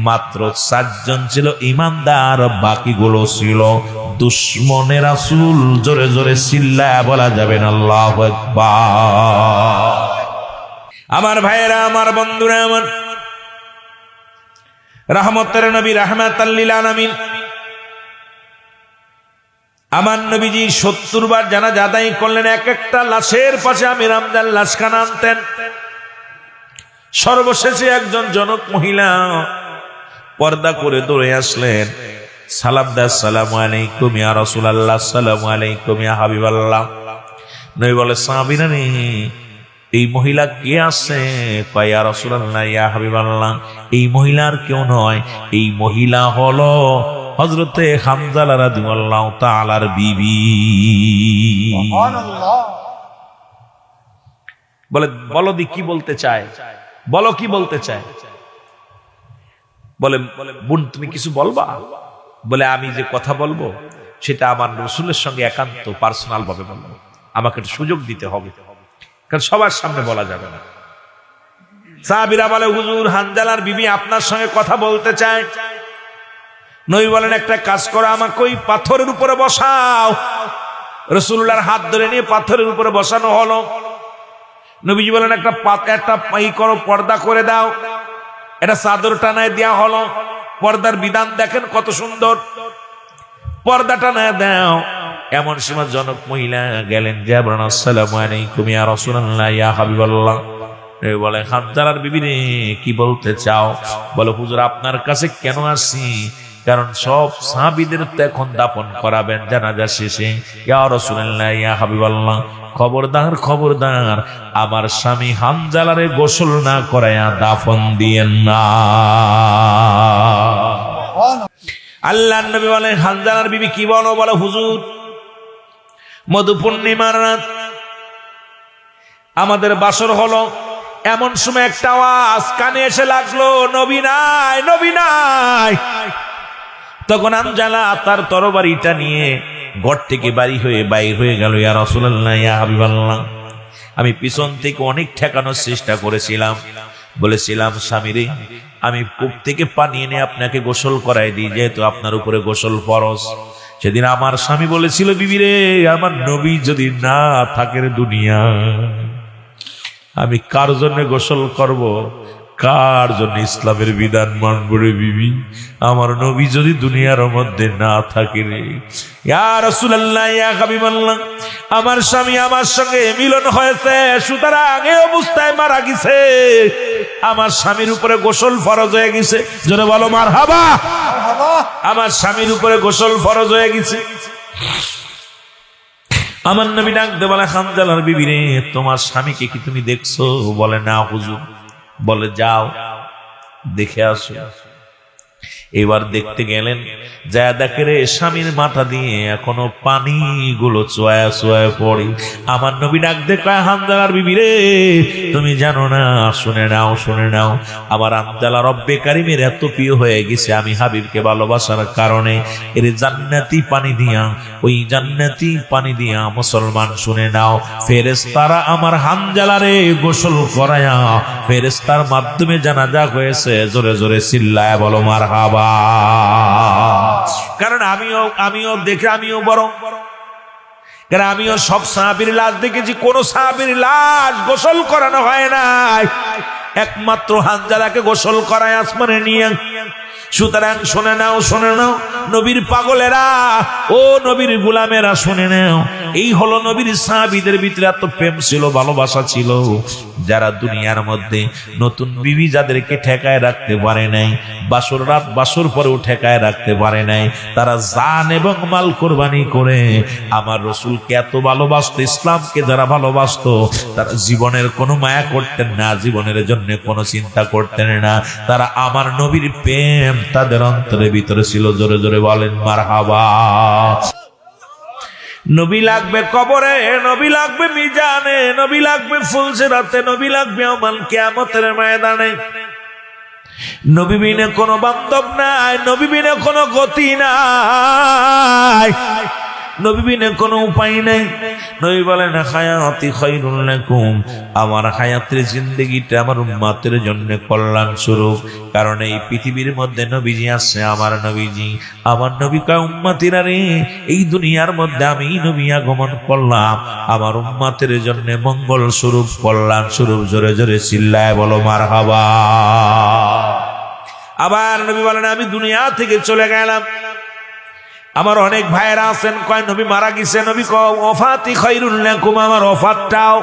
মাত্র ৪ জন ছিল ইমানদার, বাকিগুলো ছিল দুশমনে রাসূল। জোরে জোরে চিল্লায়া বলা যাবে না আল্লাহু আকবার। আমার ভাইয়েরা, আমার বন্ধুরা, আমার রহমতের নবী, রাহমাতাল লিল আলামিন, আমার নবীজি ৭০ বার জানাজা আদায় করলেন। এক একটা লাশের পাশে আমির হামজার লাশখানা আনতেন। সর্বশেষে একজন জনক মহিলা পর্দা করে দৌড়ে আসলেন, সালাম দা, আসসালামু আলাইকুম ইয়া রাসূলুল্লাহ, আসসালামু আলাইকুম ইয়া হাবিবাল্লাহ। নবী বলে, সাহাবীরা রে, এই মহিলা কে আছে? কয়, ইয়া রাসূলুল্লাহ, ইয়া হাবিবাল্লাহ, এই মহিলার কেউ নয়, এই মহিলা হলো হযরতে হামজালা রাদিয়াল্লাহু তাআলার বিবি। সুবহানাল্লাহ। বলে, বলো দি কি বলতে চায়, বলো কি বলতে চায়। বলে, বোন তুমি কিছু বলবা? বলে, আমি যে কথা বলবো সেটা আমার রাসূলের সঙ্গে একান্ত পার্সোনাল ভাবে বলবো, আমাকে একটু সুযোগ দিতে হবে, কারণ সবার সামনে বলা যাবে না। সাহাবীরা বলে, হুজুর, হানজালার বিবি আপনার সঙ্গে কথা বলতে চায়। নবী বলেন, একটা কাজ করো, আমাকে ওই পাথরের উপরে বসাও। রাসূলুল্লাহর হাত ধরে নিয়ে পাথরের উপরে বসানো হলো। নবীজি বলেন, একটা করো, পর্দা করে দাও। এটা চাদর টানায় দেওয়া হলো। পর্দার বিধান দেখেন কত সুন্দর, পর্দা টানায় দাও। এমন সময় জনক মহিলা গেলেন, যে বলেন, আসসালামু আলাইকুম ইয়া রাসূলুল্লাহ, ইয়া হাবিবাল্লাহ। বলে, হানজালার বিবি রে, কি বলতে চাও? বলে, হুজুর, আপনার কাছে কেন আসছি? কারণ সব সাহাবীদের তো এখন দাফন করাবেন জানাজা শেষে। ইয়া রাসূলুল্লাহ, ইয়া হাবিবাল্লাহ, খবরদার খবরদার আমার স্বামী হানজালারে গোসল না করায়া দাফন দিয়েন না। আল্লাহর নবী বলেন, হানজালার বিবি কি বলো? বলে, হুজুর মধু পূর্ণিমার রাত আমাদের বাসর হলো, এমন সময় একটা আওয়াজ কানে এসে লাগলো, নবী নাই, নবী নাই। তখন হানজালা তার তরবারিটা নিয়ে ঘর থেকে বাইর হয়ে গেল। ইয়া রাসূলুল্লাহ, ইয়া হাবিবাল্লাহ, আমি পিছন থেকে অনেক ঠেকানোর চেষ্টা করেছিলাম, বলেছিলাম স্বামীরে আমি কূপ থেকে পানি এনে আপনাকে গোসল করাই দিই, যেহেতু আপনার উপরে গোসল ফরজ। সেদিন আমার স্বামী বলেছিল, বিবি রে, আমার নবী যদি না থাকেন দুনিয়া, আমি কার জন্য গোসল করব, কার জন্য ইসলামের বিধান মানব রে বিবি? আমার নবী যদি দুনিয়ার মধ্যে না থাকে রে। ইয়া রাসূলুল্লাহ, ইয়া হাবিবাল্লাহ, আমার স্বামী আমার সঙ্গে মিলন হয়েছে, সুতরাং এই অবস্থায় মারা গেছে, আমার স্বামীর উপরে গোসল ফরজ হয়ে গেছে। জোরে বলো মারহাবা। আমার স্বামীর উপরে গোসল ফরজ হয়ে গেছে। আমার নবী ডাকতে বলে, হানজালার বিবি রে, তোমার স্বামীকে কি তুমি দেখছো? বলে, না হুজুর। বলে, যাও দেখে আসো। এবার দেখতে গেলেন, যা দেখে রে স্বামীর মাথা দিয়ে এখনো পানিগুলো চোয়া চোয়া পড়ে। আমার নবী ডাকতে কয়, হানজালার বিবি রে, তুমি জানো না, শুনে নাও, শুনে নাও, আমার হানজালা রব্বে কারিমের এত প্রিয় হয়ে গেছে, আমি হাবিবকে ভালোবাসার কারণে এর জান্নাতি পানি দিয়া, ওই জান্নাতি পানি দিয়া মুসলমান শুনে নাও, ফেরেশতারা আমার হানজালারে গোসল করায়া ফেরেশতার মাধ্যমে জানাজা হয়েছে। জোরে জোরে চিল্লায় বলো মারহাবা। কারণ আমিও দেখে, আমিও বরং, কারণ আমিও সব সাহাবীর লাশ দেখেছি, কোন সাহাবীর লাশ গোসল করানো হয় নাই, একমাত্র হানজালাকে গোসল করায় আসমানে নিয়ে। সুতরাং শুনে নাও, শুনে নাও নবীর পাগলেরা, ও নবীর গোলামেরা, শুনে নাও, এই হলো নবীর সাহাবীদের ভিতরে এত প্রেম ছিল, ভালোবাসা ছিল, যারা দুনিয়ার মধ্যে নতুন বিবি যাদেরকে ঠেকায় রাখতে পারে নাই, বাসর রাত বাসর পরেও ঠেকায় রাখতে পারে নাই, তারা জান এবং মাল কোরবানি করে আমার রাসূলকে এত ভালোবাসতো, ইসলামকে যারা ভালোবাসতো, তারা জীবনের কোনো মায়া করতেন না, জীবনের জন্য কোনো চিন্তা করতেন না, তারা আমার নবীর প্রেম তাদের অন্তরের ভিতরে ছিল। জোরে জোরে বলেন মারহাবা। নবী লাগবে কবরে, নবী লাগবে মিজানে, নবী লাগবে ফুলসিরাতে, নবী লাগবে ইয়াউমাল কিয়ামতের ময়দানে। নবী বিনে কোনো বান্ধব নাই, নবী বিনে কোনো গতি নাই, নবী বিনে কোনো উপায় নাই। নবী বলেন, হায়াতি খায়রুল লাকুম, আমার হায়াতের জিন্দেগিটা আমার উম্মতের জন্য কল্যাণ স্বরূপ। কারণ এই পৃথিবীর মধ্যে নবীজি আছে, আমার নবীজি, আমার নবী কয়, উম্মতিরা রে, এই দুনিয়ার মধ্যে আমি নবী আগমন করলাম আমার উম্মতের জন্য মঙ্গল স্বরূপ, কল্যাণ স্বরূপ। জোরে জোরে চিল্লায় বলো মারহাবা। আবার নবী বলেন, আমি দুনিয়া থেকে চলে গেলাম, আমার অনেক ভাইয়েরা আছেন, কয় নবী মারা গেছে, নবী কয় ওয়াফাতি খায়রুল লাকুম, আমার ওয়াফাতটাও।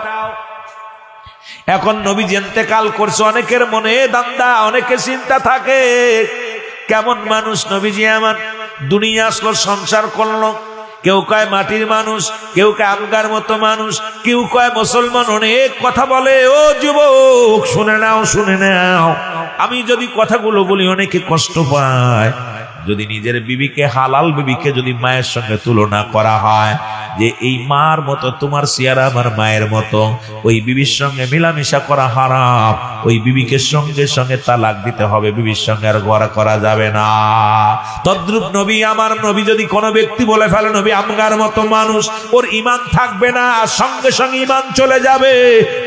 এখন নবী ইন্তেকাল করছে, অনেকের মনে দান্দা, অনেকে চিন্তা থাকে, কেমন মানুষ নবীজি আমার, দুনিয়া আসলো, সংসার করলো, কেউ কয় মাটির মানুষ, কেউ কয় আমগার মতো মানুষ, কেউ কয় মুসলমান, অনেক কথা বলে। ও যুবক, শুনে নাও, শুনে নাও, আমি যদি কথাগুলো বলি অনেকে কষ্ট পায়। যদি নিজের বিবিকে, হালাল বিবিকে যদি মায়ের সঙ্গে তুলনা করা হয়, যে এই মার মতো তোমার চেহারা আমার মায়ের মতো, ওই বিবির সঙ্গে মিলামিশা করা হারাম, ওই বিবিকে সঙ্গে সঙ্গে তালাক দিতে হবে, বিবির সঙ্গে আর ঘর করা যাবে না। তদ্রূপ নবী, আমার নবী যদি কোনো ব্যক্তি বলে ফেলে নবী আমগার মতো মানুষ, ওর ঈমান থাকবে না, সঙ্গে সঙ্গে ঈমান চলে যাবে।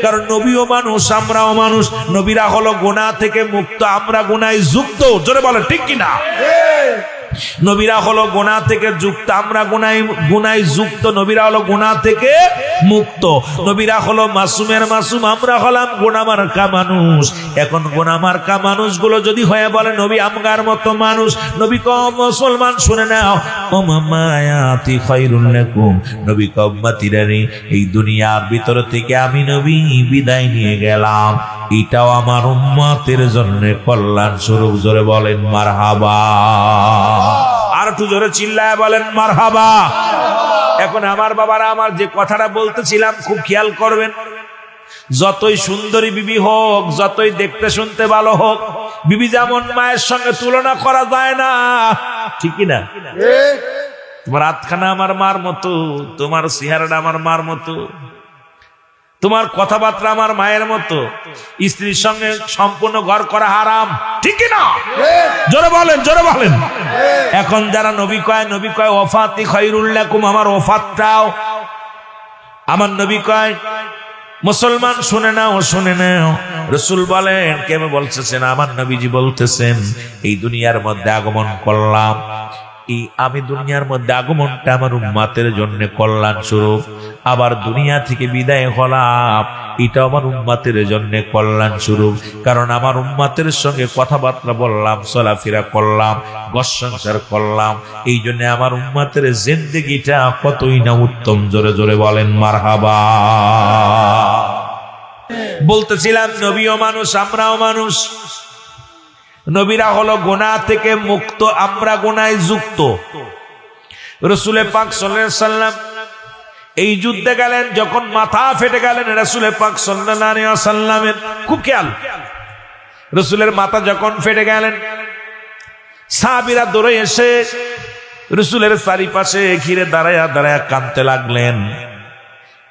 কারণ নবীও মানুষ, আমরাও মানুষ, নবীরা হলো গুনাহ থেকে মুক্ত, আমরা গুনায় যুক্ত। জোরে বলেন ঠিক কিনা? নবীরা হলো গুনাহ থেকে যুক্ত, আমরা গুনায় যুক্ত, নবীরা হলো গুনাহ থেকে মুক্ত। নবীরা হলো মাসুমের মাসুম, আমরা হলাম গুনাহমার্কা মানুষ। এখন গুনাহমার্কা মানুষগুলো যদি হয়ে বলে নবী আমগার মতো মানুষ, নবী কম মুসলমান শুনে নাও, ও মায়াতি খায়রুল লাকুম, নবী উম্মতিরা রে, এই দুনিয়ার ভিতর থেকে আমি নবী বিদায় নিয়ে গেলাম, এটাও আমার উম্মতের জন্য কল্যাণ স্বরূপ। জোরে বলেন মারহাবা। আর একটু জোরে চিল্লায় বলেন মারহাবা। এখন আমার বাবারা, আমার যে কথাটা বলতেছিলাম খুব খেয়াল করবেন। যতই সুন্দরী বিবি হোক, যতই দেখতে শুনতে ভালো হোক, বিবি যেমন মায়ের সঙ্গে তুলনা করা যায় না, ঠিক না? তোমার হাতখানা আমার মার মতো, তোমার চেহারাটা আমার মার মতো, তোমার কথাবার্তা আমার মায়ের মতো। স্ত্রীর সঙ্গে সম্পূর্ণ ঘর করা হারাম, ঠিক না? জোরে বলেন, জোরে বলেন। এখন যারা নবী কয় ওফাতি খায়রুল লাকুম, আমার ওফাতটাও আমার নবী কয়। মুসলমান শুনে নাও, শুনে নাও। রাসূল বলেন, কেন বলতেছেন? আমার নবীজি বলতেছেন, এই দুনিয়ার মধ্যে আগমন করলাম, এই আমি দুনিয়ার মধ্যে আগমনটা আমার উম্মতের জন্য কল্যাণ স্বরূপ, আবার দুনিয়া থেকে বিদায় হলাম, এটা আমার উম্মতের জন্য কল্যাণ স্বরূপ। কারণ আমার উম্মতের সঙ্গে কথাবার্তা বললাম, চলাফেরা করলাম, ঘর সংসার করলাম, এই জন্য আমার উম্মতের জিন্দেগিটা কতই না উত্তম। জোরে জোরে বলেন মারহাবা। বলতেছিলাম, নবীও মানুষ, আমরাও মানুষ। নবীরা হলো গুনাহ থেকে মুক্ত, আমরা গুনায় যুক্ত। রাসূল পাক সাল্লাল্লাহু আলাইহি ওয়াসাল্লাম এই যুদ্ধে গেলেন, যখন মাথা ফেটে গেলেন রাসূল পাক সাল্লাল্লাহু আলাইহি ওয়াসাল্লামের, খুব খেয়াল, রাসূলের মাথা যখন ফেটে গেলেন, সাহাবীরা দৌড়ে এসে রাসূলের চারিপাশে ঘিরে দাঁড়ায়া দাঁড়ায়া কাঁদতে লাগলেন।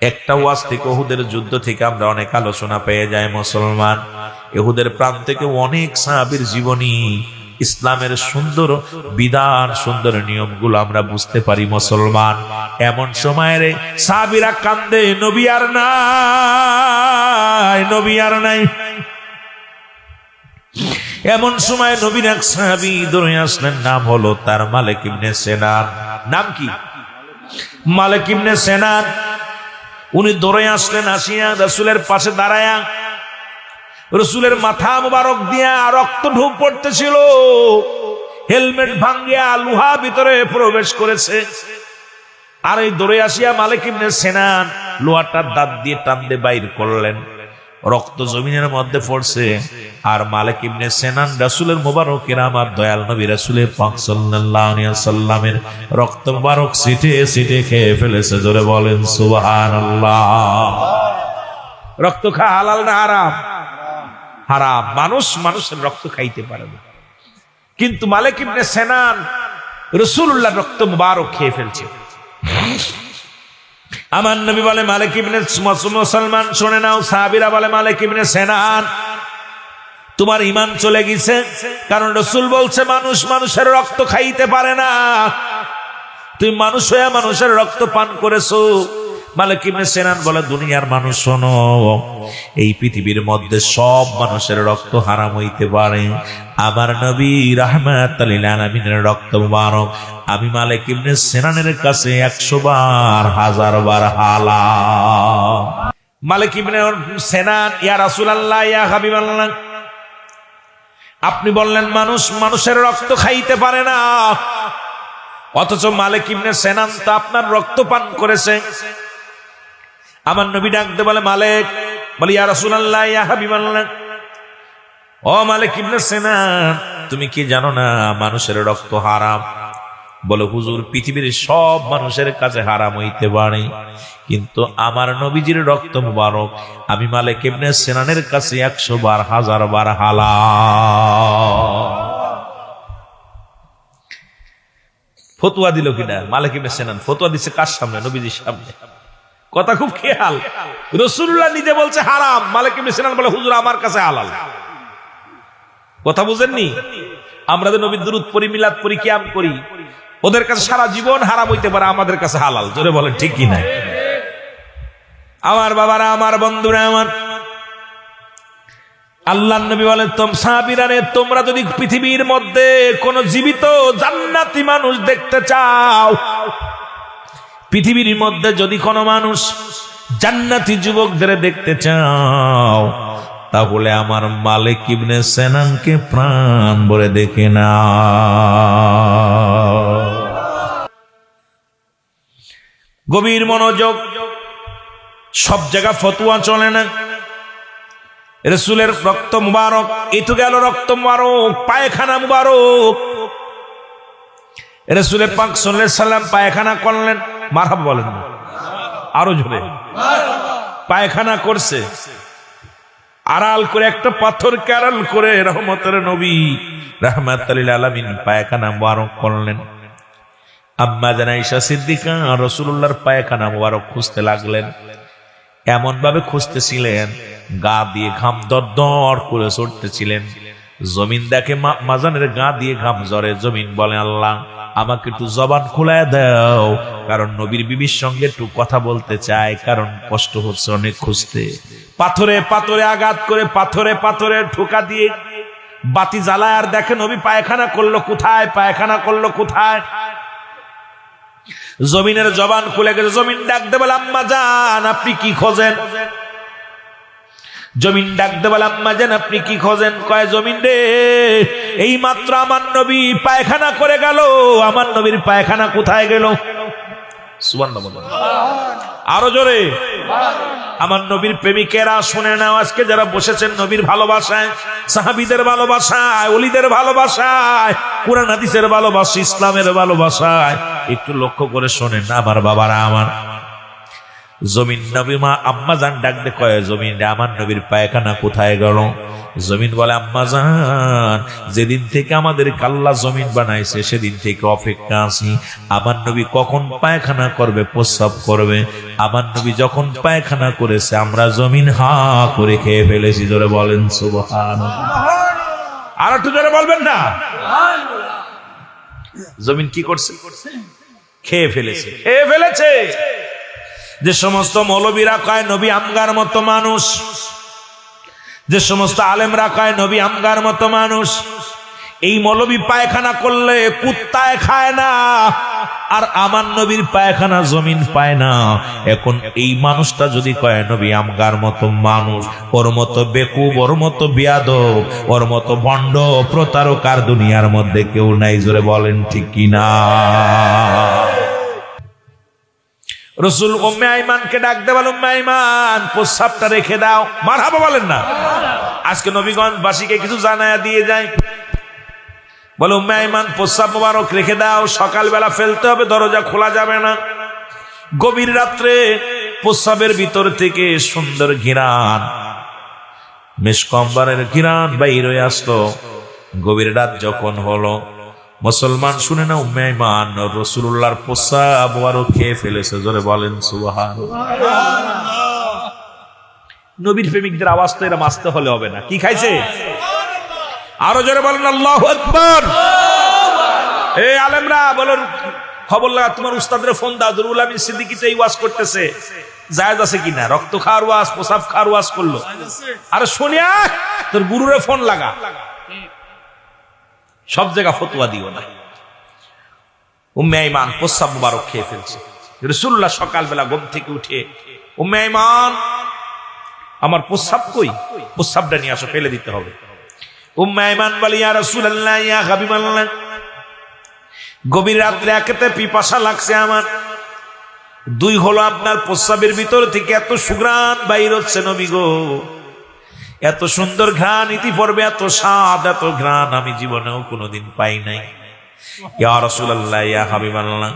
একটা ওয়াজ থেকে, উহুদের যুদ্ধ থেকে আমরা অনেক আলোচনা পেয়ে যাই মুসলমান। উহুদের প্রাণ থেকে অনেক সাহাবীর জীবনী, ইসলামের সুন্দর বিধান, সুন্দর নিয়মগুলো আমরা বুঝতে পারি মুসলমান। এমন সময়ের সাহাবীরা কান্দে, নবী আর নাই, নবী আর নাই। এমন সময় নবীর এক সাহাবী দৌড়ে আসলেন, নাম হলো তার মালিক ইবনে সিনান। নাম কি? মালিক ইবনে সিনান। উনি দৌড়ে আসলেন, আসিয়া রাসূলের পাশে দাঁড়ায়া, রাসূলের মাথা মুবারক দিয়া রক্ত ঢুক পড়তেছিল, হেলমেট ভাঙ্গিয়া লোহা ভিতরে প্রবেশ করেছে। আর এই দৌড়ে আসিয়া মালিক ইবনে সিনান লোহাটার দাঁত দিয়ে টান দিয়ে বাইর করলেন, রক্ত জমিনের মধ্যে পড়ছে। আর মালিক ইবনে সিনান রাসূলের মুবারকের, আমার দয়াল নবী রাসূলের পাক সাল্লাল্লাহু আলাইহি ওয়াসাল্লামের রক্ত মুবারক সিটে সিটে খেয়ে ফেলেছে। জোরে বলেন সুবহানাল্লাহ। রক্ত খাওয়া হালাল না হারাম? হারাম। মানুষ মানুষের রক্ত খাইতে পারে না, কিন্তু মালিক ইবনে সিনান রাসূলুল্লাহর রক্ত মুবারক খেয়ে ফেলছে। আমার নবী বলে, মালিক ইবনে, মুসলমান শুনে নাও, সাহাবীরা বলে, মালিক ইবনে সিনান তোমার ঈমান চলে গেছে, কারণ রাসূল বলছে মানুষ মানুষের রক্ত খাইতে পারে না, তুমি মানুষ হয়ে মানুষের রক্ত পান করেছো। মালিক ইবনে সিনান বলে, দুনিয়ার মানুষ শোনো, এই পৃথিবীর মধ্যে সব মানুষের রক্ত হারাম হইতে পারে, আমার নবী রাহমাতুল লিল আলামিনের রক্ত মুবারক আমি মালিক ইবনে সিনানের কাছে 100 বার 1000 বার হালাল। মালিক ইবনে সিনান, ইয়া রাসূলুল্লাহ, ইয়া হাবিবাল্লাহ, আপনি বললেন মানুষ মানুষের রক্ত খাইতে পারে না, অথচ মালিক ইবনে সিনান তো আপনার রক্ত পান করেছে। আমার নবী ডাকতে বলে, মালিক, বলে, ইয়া রাসূলুল্লাহ, ইয়া হাবিবাল্লাহ, ও মালিক ইবনে সিনান, তুমি কি জানো না মানুষের রক্ত হারাম? বলে, হুজুর, পৃথিবীর সব মানুষের কাছে হারাম হইতে পারে, কিন্তু আমার নবীজির রক্ত মুবারক আমি মালিক ইবনে সিনানের কাছে 100 বার 1000 বার হালাল। ফতোয়া দিল কিনা? মালিক ইবনে সিনান ফতোয়া দিচ্ছে কার সামনে? নবীজির সামনে। কথা খুব খেয়াল। রাসূলুল্লাহ নিজে বলছে হারাম, মালিক ইবনে সিনান বলে, হুজুর, আমার কাছে হালাল। কথা বুঝেননি? আমরা যে নবীর দুরূদ পড়ি, মিলাদ পড়ি, কিয়াম করি, ওদের কাছে সারা জীবন হারাম হইতে পারে, আমাদের কাছে হালাল। জোরে বলেন ঠিক কি না? আমার বাবারা, আমার বন্ধুরা, আমার আল্লাহর নবী বলেন, সাহাবীরা রে, তোমরা যদি পৃথিবীর মধ্যে কোন জীবিত জান্নাতি মানুষ দেখতে চাও, পৃথিবীর মধ্যে যদি কোনো মানুষ জান্নাতি যুবকদের দেখতে চাও, তাহলে আমার মালিক ইবনে সিনানকে প্রাণ ভরে দেখে না। গভীর মনোযোগ। সব জায়গা ফতোয়া চলে না। রাসূলের রক্ত মুবারক, এই তো গেল রক্ত মুবারক, পায়খানা মুবারক। রাসূল পাক সাল্লাল্লাহু আলাইহি ওয়াসাল্লাম পায়খানা করলেন, মারহাবা বলেন না, আরো জোরে। পায়খানা করছে, আড়াল করে একটা পাথরকে আড়াল করে রহমতের নবী রাহমাতুল লিল আলামিন পায়খানা মুবারক করলেন। আম্মা জান আয়েশা সিদ্দিকা রাসূলুল্লাহর পায়খানা মুবারক খুঁজতে লাগলেন। এমন ভাবে খুঁজতেছিলেন, গা দিয়ে ঘাম দরদর করে ছড়তেছিলেন। জমিন দেখে মাজানের গা দিয়ে ঘাম ঝরে। জমিন বলে, আল্লাহ আমাকে একটু জবান খুলায় দাও, কারণ নবীর বিবির সঙ্গে একটু কথা বলতে চাই, কারণ কষ্ট হচ্ছে অনেক খুঁজতে। পাথরে পাথরে আঘাত করে, পাথরে পাথরে ঠোকা দিয়ে বাতি জ্বালায়, আর দেখে নবী পায়খানা করলো কোথায়, পায়খানা করলো কোথায়। জমিনের জবান খুলে গেছে। জমিন ডাক দে বলে, আম্মা জান আপনি কি খোঁজেন? জমিন ডাক দে বলে, আম্মা জান আপনি কি খোঁজেন? কয়, জমিন রে, এই মাত্র আমার নবী পায়খানা করে গেল, আমার নবীর পায়খানা কোথায় গেল? সুবহানাল্লাহ, আরো জোরে। আমার নবীর প্রেমিকেরা শুনে নাও, আজকে যারা বসেছেন নবীর ভালোবাসায়, সাহাবীদের ভালোবাসায়, ওলিদের ভালোবাসায়, কুরআন হাদিসের ভালোবাসা, ইসলামের ভালোবাসায়, একটু লক্ষ্য করে শোনেন আমার বাবারা। আমার জমিন নবী মা আম্মা জান ডাক দে, কয়, জমিন রে আমার নবীর পায়খানা কোথায় গেল? জমিন বলে, আম্মা জান যেদিন থেকে আমাদের আল্লাহ জমিন বানাইছে সেদিন থেকে অপেক্ষা আছি, আমার নবী কখন পায়খানা করবে, প্রস্রাব করবে। আমার নবী যখন পায়খানা করেছে আমরা জমিন হা করে খেয়ে ফেলেছি। জোরে বলেন সুবহানাল্লাহ। আর একটু জোরে বলবেন না? জমিন কি করছে? খেয়ে ফেলেছে, খেয়ে ফেলেছে। যে সমস্ত মৌলবীরা কয় নবী আমগার মতো মানুষ, যে সমস্ত আলেমরা কয় নবী আমগার মতো মানুষ, এই মৌলবী পায়খানা করলে কুত্তায় খায় না, আর আমার নবীর পায়খানা জমিন পায় না। এখন এই মানুষটা যদি কয় নবী আমগার মতো মানুষ, ওর মতো বেকুব, ওর মতো বিয়াদব, ওর মতো ভণ্ড প্রতারকার দুনিয়ার মধ্যে কেউ নাই। জোরে বলেন ঠিক কিনা? রসুল উম্মে আইমানকে ডাক দে, বলে, উম্মে আইমান প্রস্রাবটা রেখে দাও। মারহাবা বলেন না? আজকে নবীগঞ্জ বাসীকে কিছু জানায়া দিয়ে যায়, বলে, উম্মে আইমান প্রস্রাব মোবারক রেখে দাও, সকালবেলা ফেলতে হবে, দরজা খোলা যাবে না। গভীর রাত্রে প্রস্রাবের ভিতর থেকে সুন্দর ঘিরান, মেশকম্বরের ঘিরান বাইর হয়ে আসতো। গভীর রাত যখন হলো, মুসলমান শুনে না, উম্মে আইমান রাসূলুল্লাহর প্রস্রাব আরো খেয়ে ফেলেছে। জোরে বলেন সুবহানাল্লাহ। নবীর প্রেমিকদের আওয়াজ তো এরা মাসতে হলে হবে না। কি খাইছে? আরো জোরে বলেন আল্লাহু আকবার। এই আলেমরা বলেন, খবর লাগা, তোমার উস্তাদের ফোন দাও, দুরুল আমিন সিদ্দিকী তো এই ওয়াজ করতেছে, জায়েজ আছে কিনা? রক্ত খাওয়ার ওয়াজ, প্রস্রাব খাওয়ার ওয়াজ করলো। আরে শুনিয়া তোর গুরুরে ফোন লাগা, সব জায়গা ফতোয়া দিও না। উম্মে আইমান প্রস্রাব মুবারক খেয়ে ফেলছে। রাসূলুল্লাহ সকালবেলা ঘুম থেকে উঠে, উম্মে আইমান আমার প্রস্রাব কই? প্রস্রাবটা নিয়ে আসো, ফেলে দিতে হবে। উম্মে আইমান বলে, ইয়া রাসূলুল্লাহ, ইয়া হাবিবাল্লাহ, গভীর রাত্রে একেতে পিপাসা লাগছে আমার, দুই হলো আপনার প্রস্রাবের ভিতর থেকে এত সুঘ্রাণ বাইর হচ্ছে নবী গো, এত সুন্দর ঘ্রাণ, ইতিপূর্বে এত স্বাদ, এত ঘ্রাণ আমি জীবনেও কোনোদিন পাই নাই। ইয়া রাসূলুল্লাহ, ইয়া হাবিবাল্লাহ,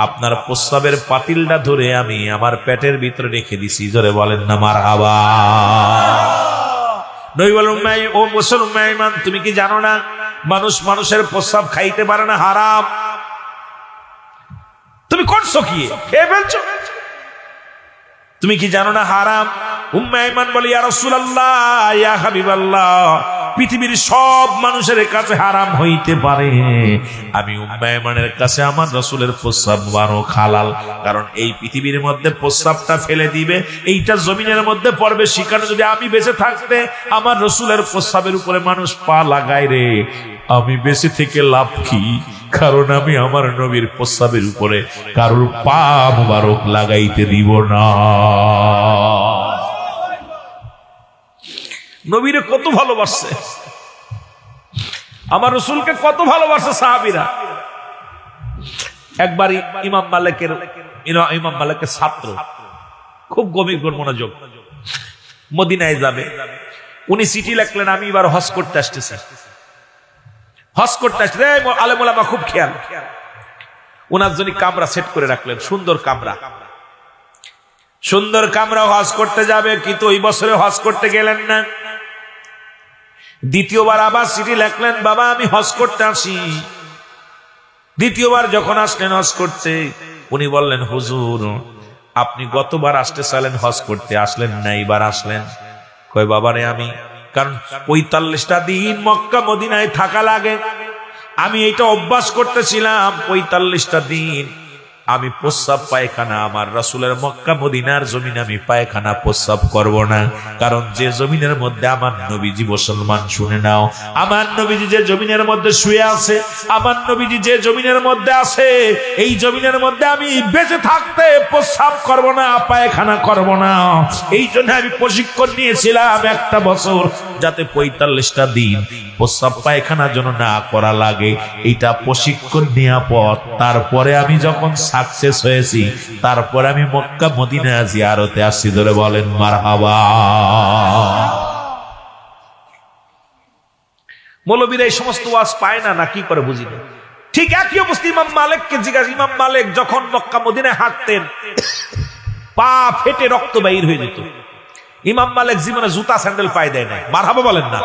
আপনার প্রস্রাবের পাতিলটা ধরে আমি আমার পেটের ভিতরে রেখে দিছি। জোরে বলেন না মারহাবা। নবী বলেন, ও মুসলমান, তুমি কি জানো না মানুষ মানুষের প্রস্রাব খাইতে পারে না, হারাম। তুমি করছো কি? খেয়ে ফেলছো। তুমি কি জানো না হারাম? উম্মে আইমান বলে, ইয়া রাসূলুল্লাহ, ইয়া হাবিবাল্লাহ, পৃথিবীর সব মানুষের কাছে হারাম হইতে পারে, আমি উম্মে আইমানের কাছে আমার রাসূলের প্রস্রাব মুবারক হালাল। কারণ এই পৃথিবীর মধ্যে প্রস্রাবটা ফেলে দিবে, এইটা জমিনের মধ্যে পড়বে, সেখানে যদি আমি বেঁচে থাকতে আমার রাসূলের প্রস্রাবের উপরে মানুষ পা লাগায় রে, আমি বেঁচে থেকে লাভ কি? কারণ আমি আমার নবীর প্রস্রাবের উপরে কারোর পা মুবারক লাগাইতে দিব না। নবীরে কত ভালোবাসছে, আমার রাসূলকে কত ভালোবাসে সাহাবীরা। একবার ইমাম মালিকের ছাত্র, খুব গভীর মনোযোগ, মদিনায় যাবে, উনি চিঠি লিখলেন, আমি এবার হজ করতে আসতেছি, হজ করতে আসছে। আলেম ওলামা খুব খেয়াল, ওনার জন্য কামরা সেট করে রাখলেন, সুন্দর কামরা। সুন্দর কামরা হজ করতে যাবে, কিন্তু ওই বছরে হজ করতে গেলেন না। দ্বিতীয়বার আবার চিঠি লিখলেন, বাবা আমি হজ করতে আসি। দ্বিতীয়বার যখন আসলেন হজ করতে, উনি বললেন, হুজুর আপনি গতবার আসতে চাইলেন হজ করতে, আসলেন না, এবার আসলেন। কয় বাবারে আমি, কারণ 45টা দিন মক্কা মদিনায় থাকা লাগে, আমি এইটা অভ্যাস করতেছিলাম। 45টা দিন আমি প্রস্রাব পায়খানা আমার রাসূলের মক্কা মদিনার জমিনে আমি পায়খানা প্রস্রাব করব না, কারণ যে জমিনের মধ্যে আমার নবীজি, মুসলমান শুনে নাও, আমার নবীজি যে জমিনের মধ্যে শুয়ে আছে, আমার নবীজি যে জমিনের মধ্যে আছে, এই জমিনের মধ্যে আমি বেঁচে থাকতে প্রস্রাব করব না, পায়খানা করব না। এই জন্য আমি প্রশিক্ষণ নিয়েছিলাম 1টা বছর, যাতে 45টা দিন প্রস্রাব পায়খানা যেন না করা লাগে। এইটা প্রশিক্ষণ নেওয়া পর তারপরে আমি যখন সাকসেস হয়েছি, তারপরে আমি মক্কা মদিনা জিয়ারতে আসছি। ধরে বলেন মারহাবা। মৌলবীরা এই সমস্ত ওয়াজ পায় না, না কি করে বুঝি না। ঠিক একই অবস্থা ইমাম মালিককে জিজ্ঞাসা, ইমাম মালিক যখন মক্কা মদিনায় হাঁটতেন, পা ফেটে রক্ত বাইর হয়ে যেত। ইমাম মালিক জীবনে জুতা স্যান্ডেল পায়ে দেয় না, মারহাবা বলেন না।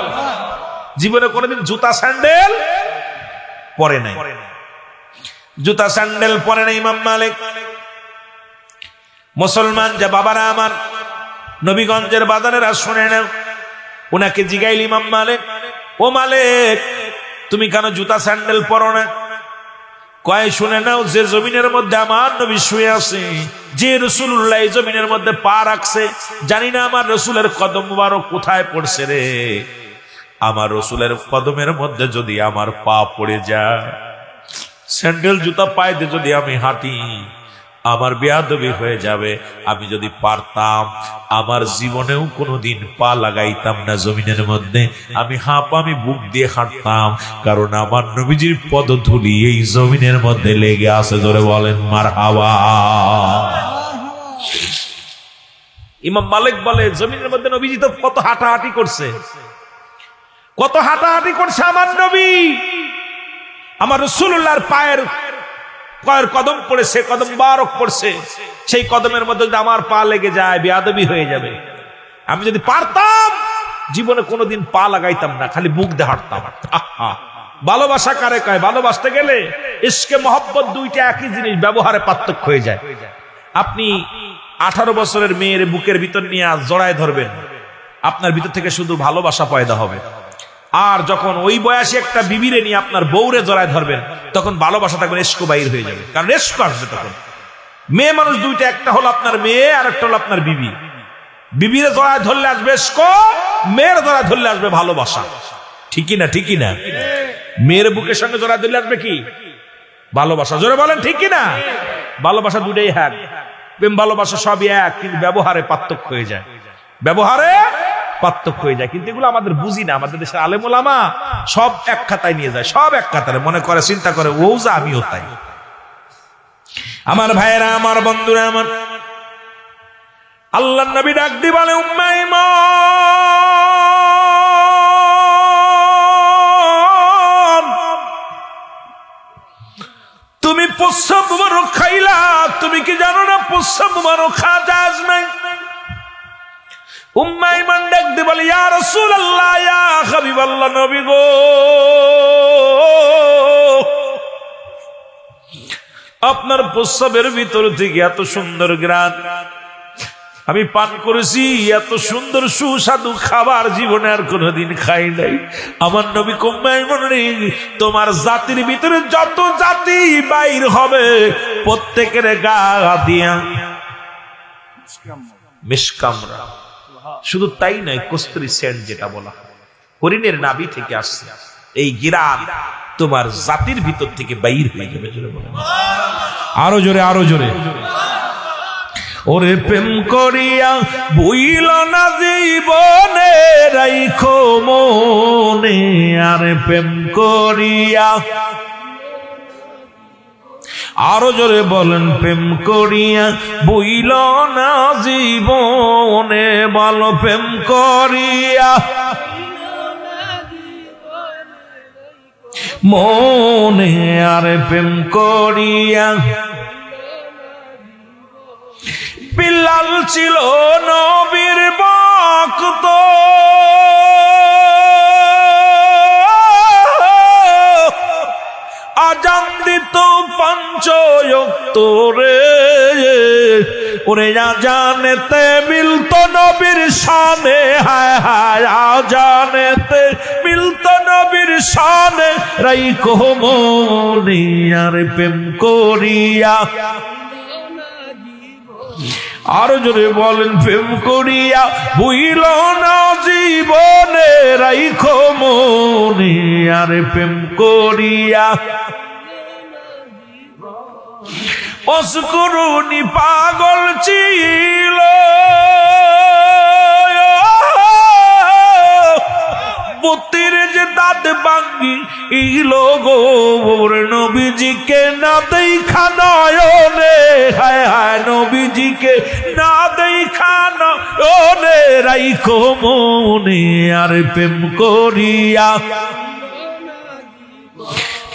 জীবনে কোনোদিন জুতা স্যান্ডেল পরে নাই, জুতা স্যান্ডেল পরে নাই ইমাম মালিক। মুসলমান যে বাবারা আমার, নবীগঞ্জের বাজারেরা শুনে না, ওনাকে জিগাইল ইমাম মালিক, ও মালিক তুমি কেন জুতা স্যান্ডেল পরো না? কয় শুনে নাও, যে জমিনের মধ্যে আমার নবী শুয়ে আছে, যে রাসূলুল্লাহ এই জমিনের মধ্যে পা রাখছে, জানি না আমার রাসূলের কদম মুবারক কোথায় পড়ছে রে। আমার রাসূলের কদমের মধ্যে যদি আমার পা পড়ে যায়, স্যান্ডেল জুতা পায়ে দিয়ে যদি আমি হাঁটি, আমার বেয়াদবি হয়ে যাবে। আমি যদি পারতাম আমার জীবনেও কোনোদিন পা লাগাইতাম না জমিনের মধ্যে, আমি আমি বুক দিয়ে হাঁটতাম, কারণ আমার নবীজির পদধূলি এই জমিনের মধ্যে লেগে আছে। জোরে বলেন মারহাবা। ইমাম মালিক বলে, জমিনের মধ্যে নবীজি তো কত হাঁটাহাঁটি করছে, কত হাঁটাহাঁটি করছে আমার নবী। আমার রাসূলুল্লাহর পায়ের কদম পড়েছে, কদম মুবারক পড়ছে, সেই কদমের মধ্যে যদি আমার পা লেগে যায় বেয়াদবি হয়ে যাবে। আমি যদি পারতাম জীবনে কোনোদিন পা লাগাইতাম না, খালি বুক দিয়ে হাঁটতাম। ভালোবাসা কারে কয়? ভালোবাসতে গেলে ইশকে মহব্বত দুইটা একই জিনিস, ব্যবহারে পার্থক্য হয়ে যায়। আপনি 18 বছরের মেয়ের বুকের ভিতর নিয়ে জড়ায় ধরবেন, আপনার ভিতর থেকে শুধু ভালোবাসা পয়দা হবে। আর যখন ওই বয়সী একটা বিবিরে নিয়ে আপনার বউরে জড়ায় ধরবেন, তখন ভালোবাসা থাকবে, এশক বাইর হয়ে যাবে, কারণ এশক আসবে তখন। মেয়ে মানুষ দুইটা, একটা হলো আপনার মেয়ে আর একটা হলো আপনার বিবি। বিবিরে জড়ায় ধরলে আসবে এশক, মেয়ের জড়ায় ধরলে আসবে ভালোবাসা। ঠিকই না? ঠিকই না? মেয়ের বুকের সঙ্গে জড়ায় ধরলে আসবে কি? ভালোবাসা। জোরে বলেন ঠিকই না? ভালোবাসা দুটাই এক, প্রেম ভালোবাসা সবই এক, কিন্তু ব্যবহারে পার্থক্য হয়ে যায়, ব্যবহারে পার্থক্য হয়ে যায়। কিন্তু এগুলো আমাদের বুঝি না। আমাদের দেশের আলেম ওলামা সব এক খাতায় নিয়ে যায়, সব এক খাতায় মনে করে, চিন্তা করে ও যা আমিও তাই। আমার ভাইয়েরা, আমার বন্ধুরা, আমার আল্লাহর নবী ডাক দিয়ে বলে, উম্মে ঈমান, তুমি প্রস্রাব মুবারক খাইলা, তুমি কি জানো না প্রস্রাব মুবারক খাওয়া জায়েজ নাই? উম্মে ঈমান ডাক দিয়ে বলে, ইয়া রাসূলুল্লাহ, ইয়া হাবিবাল্লাহ, নবী গো, আপনার প্রস্রাবের ভিতর থেকে এত সুন্দর ঘ্রাণ আমি পান করেছি, এত সুন্দর সুস্বাদু খাবার জীবনে আর কোনোদিন খাই নাই। আমার নবী উম্মে ঈমান রে, তোমার জাতির ভিতরে যত জাতি বাইর হবে, প্রত্যেকের গা দিয়া মিশকামরা, শুধু তাই নয়, কস্তুরী সেন্ট যেটা বলা হরিণের নাভি থেকে আসছে, এই ঘ্রাণ তোমার জাতির ভিতর থেকে বাইর হয়ে যাবে। আরো জোরে, আরো জোরে। ওরে প্রেম করিয়া ভুইল না জীবনে, রাইখো মনে, আরে প্রেম করিয়া, আরো জোরে বলেন, প্রেম করিয়া ভুইল না জীবনে, বলো প্রেম করিয়া, মনে আর প্রেম করিয়া বিল্লাল ছিল নবীর ভক্ত আজান দিত পাঁচ ওয়াক্ত রে ওরে আজানেতে মিলত নবীর শানে হায় হায় আজানেতে মিলত নবীর শানে রাইখো মনে আর প্রেম করিয়া আরো জোরে বলেন প্রেম করিয়া ভুইল না জীবনে রাইখো মনে আর প্রেম করিয়া অস্করুনি পাগল ছিল বুতির যে দাঁত ভাঙ্গি ইলো গোর নবীজিকে না দেখা নয়নে হায় হায় নবীজিকে না দেখা নয়নে রাইখো মনে আর প্রেম করিয়া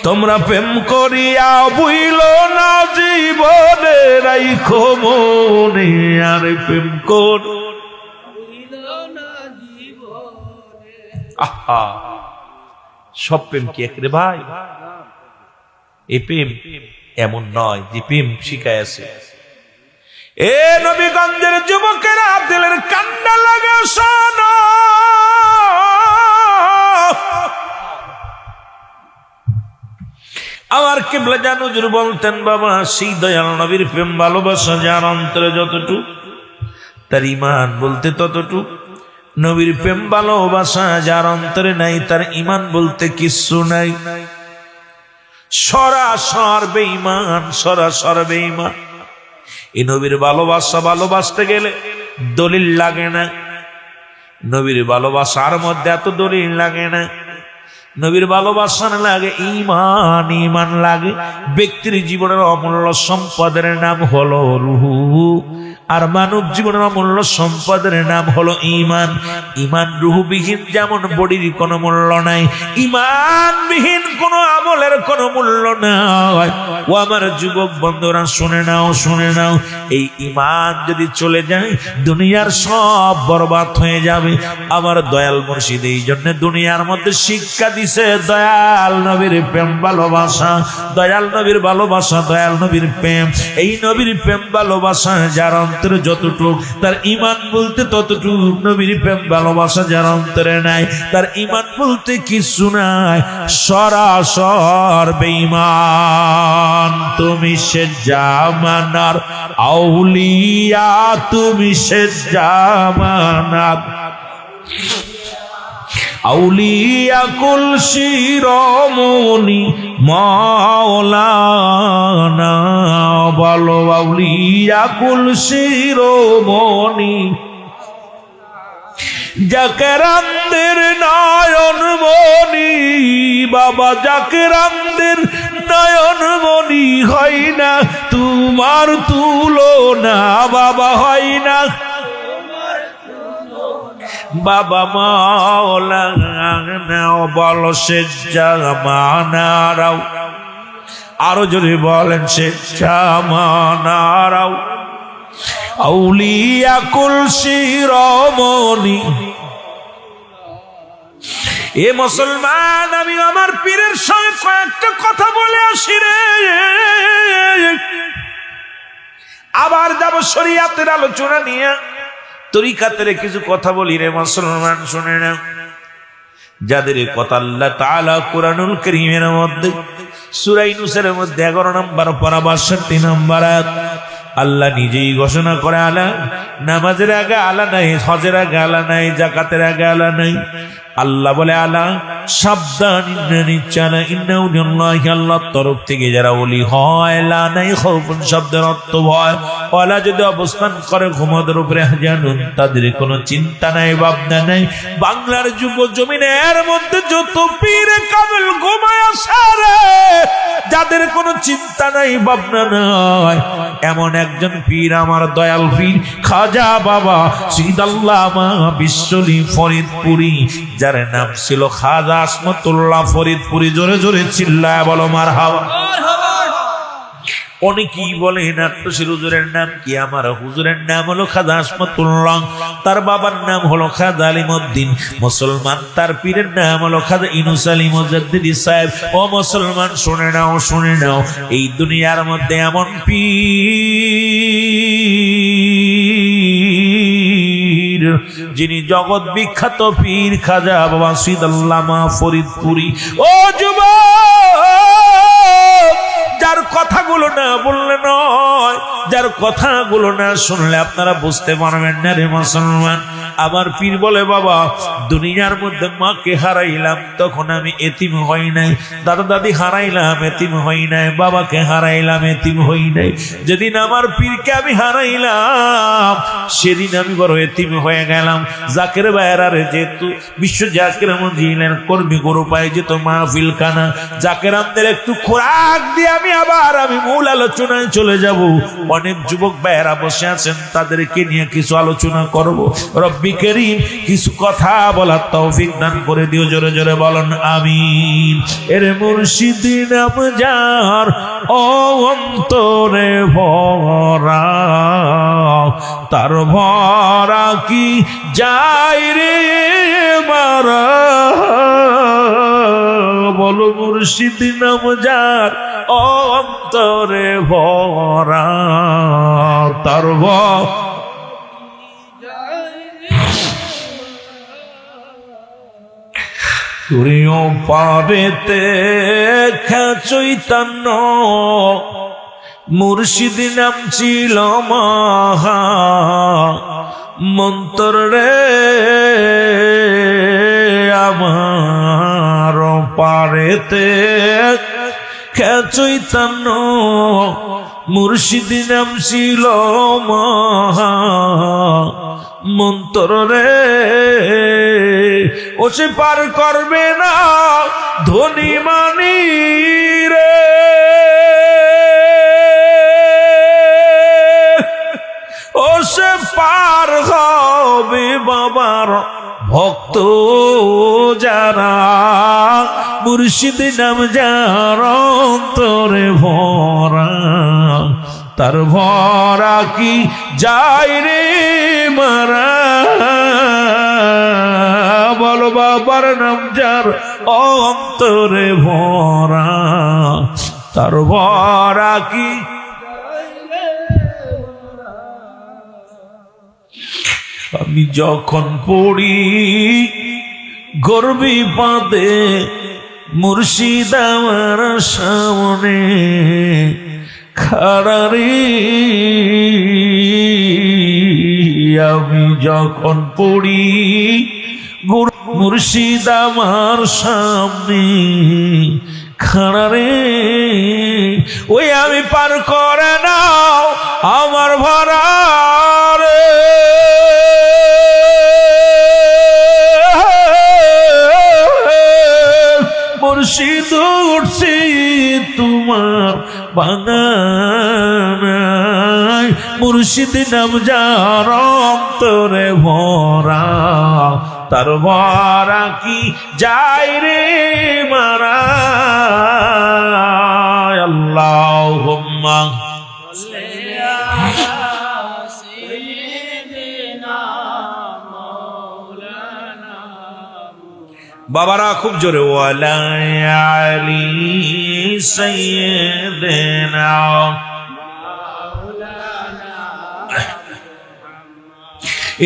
তোমরা প্রেম করিয়া বুইল না জীবনে রাইখো মনে আর প্রেম কর আহা সব প্রেম কি এক রে ভাই এই প্রেম এমন নয় যে প্রেম শিখায় আছে এ নবীগঞ্জের যুবকেরা দিলের কান্না লাগা শোনো আমার কিবলা জান হুজুর বলতেন বাবা সেই দয়াল নবীর প্রেম ভালোবাসা যার অন্তরে যতটুকু তার ঈমান বলতে ততটুকু নবীর প্রেম ভালোবাসা যার অন্তরে নাই তার ঈমান বলতে কিচ্ছু নাই সরাসর বেঈমান সরাসর বেঈমান এই নবীর ভালোবাসা ভালোবাসতে গেলে দলিল লাগে না নবীর ভালোবাসার মধ্যে এত দলিল লাগে না নবীর ভালোবাসা লাগে ঈমান ঈমান লাগে ব্যক্তির জীবনের অমূল্য সম্পদের নাম হলো রূহ আর মানব জীবনের অমূল্য সম্পদের নাম হলো ঈমান ঈমান রূহবিহীন যেমন বডির কোনো মূল্য নাই ঈমানবিহীন কোনো আমলের কোনো মূল্য নাই ও আমার যুবক বন্ধুরা শুনে নাও এই ঈমান যদি চলে যায় দুনিয়ার সব বরবাদ হয়ে যাবে আমার দয়াল মুর্শিদ এই জন্য দুনিয়ার মধ্যে শিক্ষা দিছে দয়াল নবীর প্রেম ভালোবাসা দয়াল নবীর ভালোবাসা দয়াল নবীর প্রেম এই নবীর প্রেম ভালোবাসা যার অন্তরে যতটুক তার ঈমান বলতে ততটুক নবীর প্রেম ভালোবাসা যার অন্তরে নাই তার ঈমান বলতে কিছু নাই সরাসর বেঈমান তুমি সে জামানার আউলিয়া তুমি সে জামানার আউলিয়া কুল শিরোমণি মাওলানা বলো আউলিয়া কুল শিরোমণি জাকেরামদের নয়ন মনি বাবা জাকেরামদের নয়ন মনি হয় না তোমার তুলনা বাবা হয় না বাবা মাওলানা বলো সে জামানারাও আরো যদি বলেন সে জামানারাও আউলিয়া কুল শিরোমণি এ মুসলমান আমি আমার পীরের সঙ্গে কয়েকটা কথা বলে আসি রে আবার যাব শরীয়তের আলোচনা নিয়ে তরিকাতের কিছু কথা বলি রে মুসলমান শুনে না যাদের কথা আল্লাহ তাআলা কুরআনুল কারীমের মধ্যে সূরা ইউনূসের মধ্যে 11 নম্বর পারা 62 নম্বর আয়াত আল্লাহ নিজেই ঘোষণা করে আলা নামাজের আগে আলা নাই হজের আগে আলা নাই যাকাতের আগে আলা নাই আল্লাহ বলে আলা সাবধান ইন্নানিচ্ছানা ইন্নাউলিল্লাহি আল্লাহর তরফ থেকে যারা ওলি হয় লা নাই খাউফুন শব্দের অর্থ ভয় ওয়ালা যদি অবস্থান করে ঘুমদের উপরে জানুন তাদের কোনো চিন্তা নাই ভাবনা নাই বাংলার যুব জমিনের মধ্যে যত পীর কামেল ঘুমায় আসে রে যাদের কোনো চিন্তা নাই ভাবনা নাই, এমন একজন পীর আমার দয়াল পীর খাজা বাবা শহীদ আল্লামা বিশ্বলি ফরিদপুরি, যার নাম ছিল খাজা আসমতুল্লাহ ফরিদপুরি। জোরে জোরে চিল্লায় বলো মারহাবা। অনেকেই বলে নাট্যশীল হুজুরের নাম কি? আমার হুজুরের নাম হলো খাজা আসমতুল্লাহ, তার বাবার নাম হলো খাজা আলিমউদ্দিন। মুসলমান, তার পীরের নাম হলো খাজা ইউনুস আলী মুজাদ্দিদি সাহেব। ও মুসলমান, শুনে নাও, শুনে নাও, এই দুনিয়ার মধ্যে এমন পীর যিনি জগৎ বিখ্যাত পীর খাজা বাবা শহীদ আল্লামা ফরিদপুরি। ও যুবক, যার কথাগুলো না বললে নয়, যার কথাগুলো না শুনলে আপনারা বুঝতে পারবেন না রে মুসলমান। আমার পীর বলে, বাবা দুনিয়ার মধ্যে মাকে হারাইলাম তখন আমি এতিম হই নাই, দাদা দাদি হারাইলাম এতিম হই নাই, বাবাকে হারাইলাম এতিম হই নাই। যেদিন আমার পীরকে আমি হারাইলাম সেদিন আমি বড় এতিম হয়ে গেলাম। জাকের বাইরারে যেহেতু বিশ্ব জাকের মজিলের কর্মী গরু পাই যেত মাহফিল খানা, জাকের আমাদের একটু খোরাক দিয়ে আমি মূল আলোচনায় চলে যাব। অনেক যুবক ভাইয়েরা বসে আছেন, তাদেরকে নিয়ে কিছু আলোচনা করব। রব্বি করিম কিছু কথা বলার তৌফিক দান করে দিও। জোরে জোরে বলেন আমিন। এর মুর্শিদ নাম যার অন্তরে ভরা, তার ভরা কি যায় রে মারা। বলো মুর্শিদ নাম যার অন্তরে ভরা, তার তুরিও পাবেতে চৈতন্য মুর্শিদ নাম ছিল মহা মন্তর রে আমার পারেতে চৈতন্য মুর্শিদ নাম ছিল মহা মন্তর রে। ও সে পার করবে না ধনী মানি রে, ও সে পার হবে বাবার ভক্ত যারা, মুর্শিদ নাম যার অন্তরে ভরা, তার ভরা কি যায় রে মারা। বলো বাবার নাম যার অন্তরে ভরা, তার ভরা কি। আমি যখন পড়ি গর্বি পাতে মুর্শিদ আমার সামনে খাড়া রে, আমি যখন পড়ি মুর্শিদ আমার সামনে খাড়া রে, ওই আমি পার করে নাও আমার ভরা রে। মুর্শিদ উঠছি তোমার বাগানায়, মুর্শিদ নাম যার অন্তরে ভরা, তার ভরা কি যায় রে মারা। আল্লাহুম্মা বাবারা খুব জোরে ওয়ালা আলী সাইয়্যিদিনা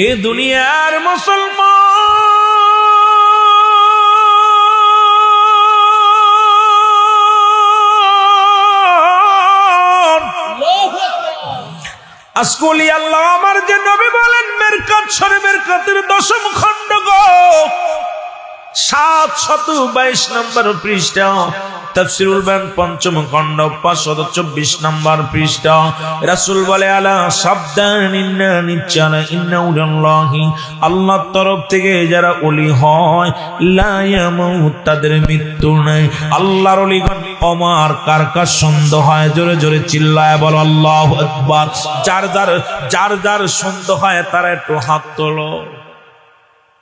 এ দুনিয়ার মুসলমান আসকুলি আল্লাহ আমার যে নবী বলেন মেরকাত শরীফের 10ম খণ্ড গো, 722 নম্বর পৃষ্ঠা, তাফসীরুল বায়ান পঞ্চম খণ্ড 524 নম্বর পৃষ্ঠা। রাসূল বলে, আলা সাবধান, ইন্না নিশ্চয়, ইন্না উলিল্লাহি, আল্লাহর তরফ থেকে যারা ওলি হয়, লা ইয়ামুত, তাদের মৃত্যু নাই। আল্লাহর ওলিগণ অমর। কার কার সন্দেহ হয়? জোরে জোরে চিল্লায় বল আল্লাহু আকবার। যার যার সন্দেহ হয় তারা একটু হাত তোলো।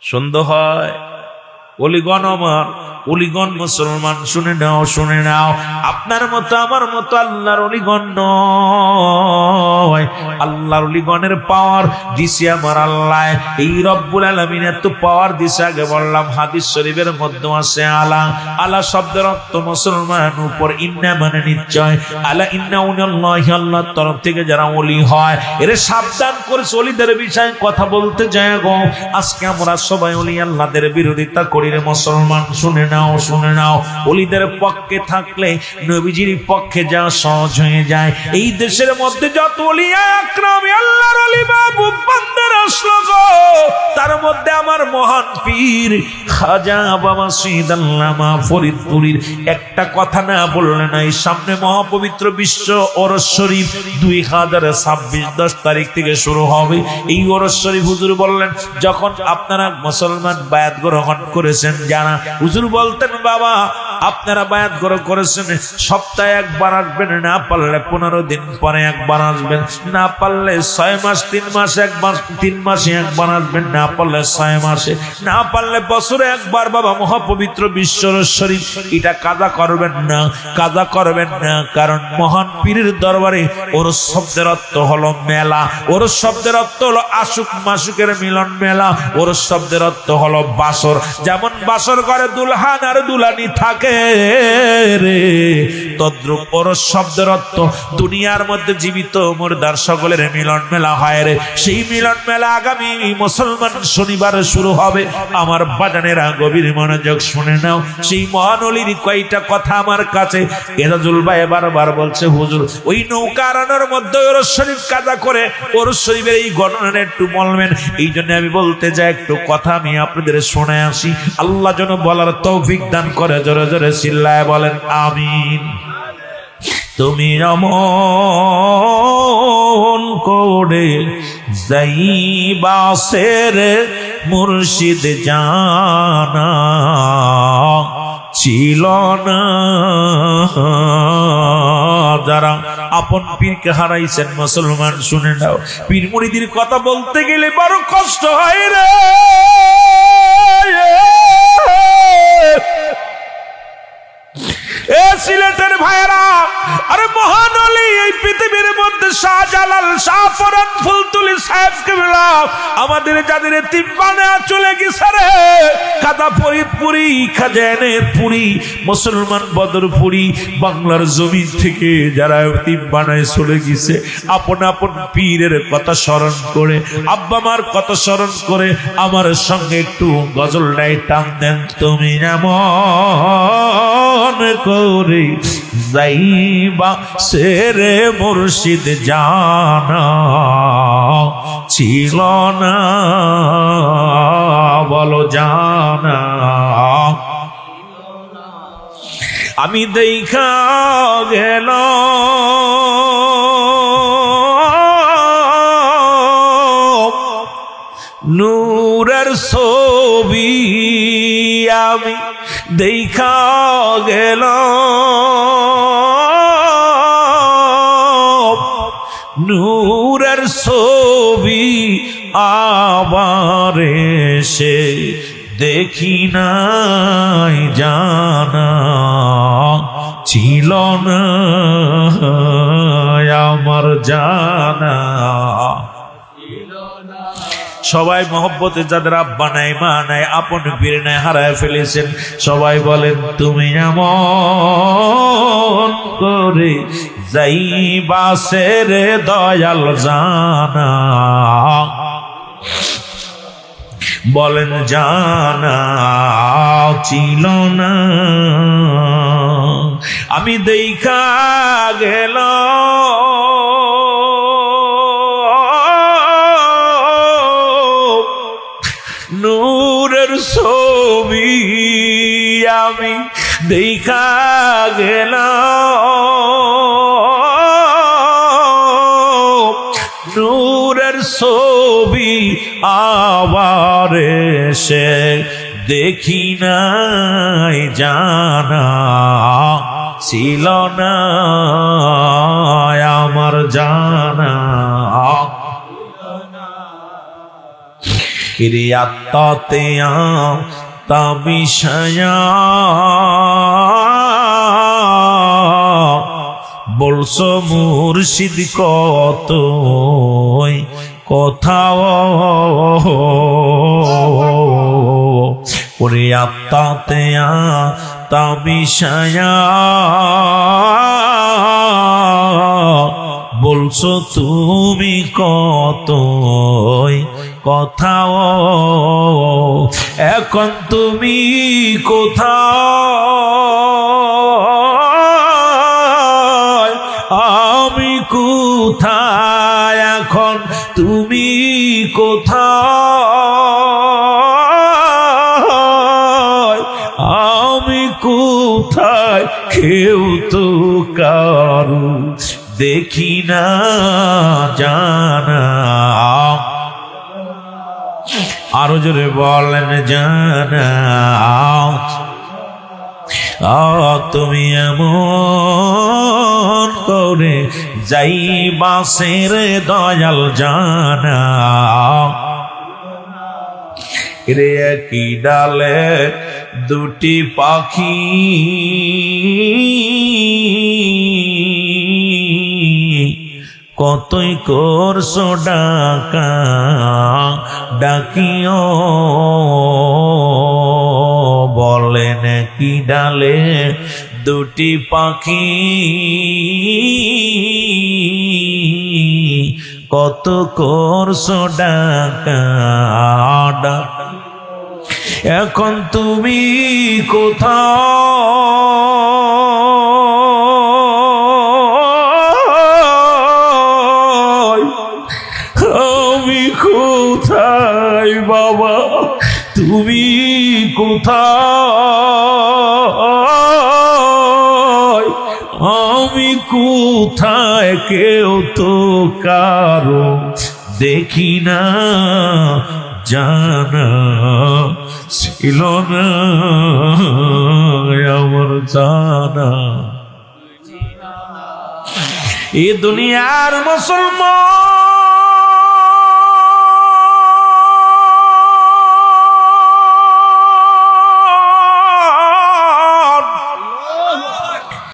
সন্দেহ হয়? ওলিগণ আমার, ওলিগণ মুসলমান, শুনে নাও, শুনে নাও। আপনার মতো আমার মতো আল্লাহর ওলিগণ নয়। আল্লাহর ওলিগণের পাওয়ার দিছে আমার আল্লাহ। এই রব্বুল আলামিন এত পাওয়ার দিছে, আগে বললাম হাদিস শরীফের মধ্যে আছে আলা। আলা শব্দের অর্থ মুসলমান উপর, ইন্না মানে নিশ্চয়, আলা ইন্না উনাল্লাহি, আল্লাহর তরফ থেকে যারা ওলি হয় এর সাবধান করেছে। ওলিদের বিষয়ে কথা বলতে যায় গো। আজকে আমরা সবাই ওলি আল্লাহদের বিরোধিতা করি রে মুসলমান, শুনে নাও, শুনে নাও। ওলিদের পক্ষে থাকলে নবীজির পক্ষে যাওয়া সহজ হয়ে যায়। এই দেশের মধ্যে যত ওলিয়া আকরামে আল্লাহর ওলি মাহবুব বান্দার আসলো গো, তার মধ্যে আমার মহান পীর খাজা বাবা সৈয়দ আল্লামা ফরিদপুরীর একটা কথা না বললে নাই। সামনে মহাপবিত্র বিশ্ব ওরস শরীফ 2026 10 তারিখ থেকে শুরু হবে। এই ওরস শরীফ হুজুর বললেন, যখন আপনারা মুসলমান বায়াত গ্রহণ করেছেন, জানা হুজুর বলতেন, বাবা আপনারা বায়াত গ্রহণ করেছেন, সপ্তাহে একবার আসবেন, না পারলে 15 দিন পরে একবার আসবেন, না পারলে 6 মাস 3 মাস একবার, 3 মাসে একবার আসবেন, না পারলে 6 মাসে, না পারলে বছরে একবার। বাবা মহাপবিত্র বিশ্ব শরীফ এটা কাজা করবেন না, কাজা করবেন না। কারণ মহান পীরের দরবারে ওরস শব্দের অর্থ হলো মেলা। ওরস শব্দের অর্থ হলো আশুক মাসুকের মিলন মেলা। ওরস শব্দের অর্থ হলো বাসর। যেমন বাসর করে দুলহান আর দুলানি থাকে রে, তদ্রুপ ওরস শব্দের অর্থ দুনিয়ার মধ্যে জীবিত মুর্দার সকলের মিলন মেলা হয় রে। সেই মিলন মেলা আগামী মুসলমান শনিবার শুরু হবে। আমার বাজানেরা গভীর মনোযোগ শুনে নাও। সেই মহান ওলির কয়টা কথা আমার কাছে এজাজুল ভাই বারবার বলছে, হুজুর ওই নৌকা রানোর মধ্যে ওরস শরীফ কাজা করে ওরস শরীফের এই গণনা একটু বলবেন। এই জন্য আমি বলতে যাই, একটু কথা আমি আপনাদের শুনে আসি। আল্লাহ যেন বলার তৌফিক দান করে। জোরে জোরে চিল্লায় বলেন আমিন। তুমি এমন করে যাইবা সেরে মুর্শিদ জানা ছিল না। যারা আপন পীরকে হারাইছেন মুসলমান শুনে নাও, পীর মুরিদের কথা বলতে গেলে বড় কষ্ট হয় রে। সিলেটের ভাইরা, আরে মহান ওলি এই পৃথিবীর মধ্যে শাহজালাল, শাহপরান, ফুলতুলি সাহেব কেবলা আমাদের যাদের এতিম বানায়া চলে গেছে রে। কাদা ফরিদপুরি, খাজানেরপুরি, মুসলমান বদরপুরি, বাংলার জমিন থেকে যারা এতিম বানায় চলে গেছে, আপন আপন পীরের কথা স্মরণ করে, আব্বা মার কথা স্মরণ করে আমার সঙ্গে একটু গজলটাই টান দেন। তুমি যেমন করে যাইবা সেরে মুর্শিদ জানা ছিল না, বলো জানা। আমি দেখা গেল নূরের ছবি, আমি দেখা গেল নূরের ছবি, আবার সে দেখি নাই জানা ছিল না আমার জানা। সবাই মহব্বতে যাদের আব্বা নাই, মা নাই, আপন পীর নাই, হারায় ফেলেছেন, সবাই বলেন তুমি এমন করে যাইবা সেরে দয়াল জানা, বলেন জানা ছিল না। আমি দেখা গেল নূরের ছবি, আমি দেখা গেলাম নূরের ছবি আবার এসে দেখি নাই জানা ছিল না আমার জানা রে আত্মাতে তা বিষয়া বলছো মুর্শিদ কত কোথাও ওরে আত্মাতে তা বিষয়া বলছো তুমি কত কোথাও এখন তুমি কোথায় আমি কোথায় এখন তুমি কোথায় আমি কোথায় কেউ তো কারু দেখি না জানা আরো জোরে বলেন জানা তুমি এমন করে যাইবা সেরে দয়াল জানা রে কি ডালে দুটি পাখি কতই করছো ডাকা ডাকিও বলেন কি ডালে দুটি পাখি কত করছো ডাকা এখন তুমি কোথায় আমি কোথায় বাবা তুমি কোথায় আমি কোথায় কেউ তো কারো দেখি না জানা ছিল না আমার জানা এ দুনিয়ার মুসলমান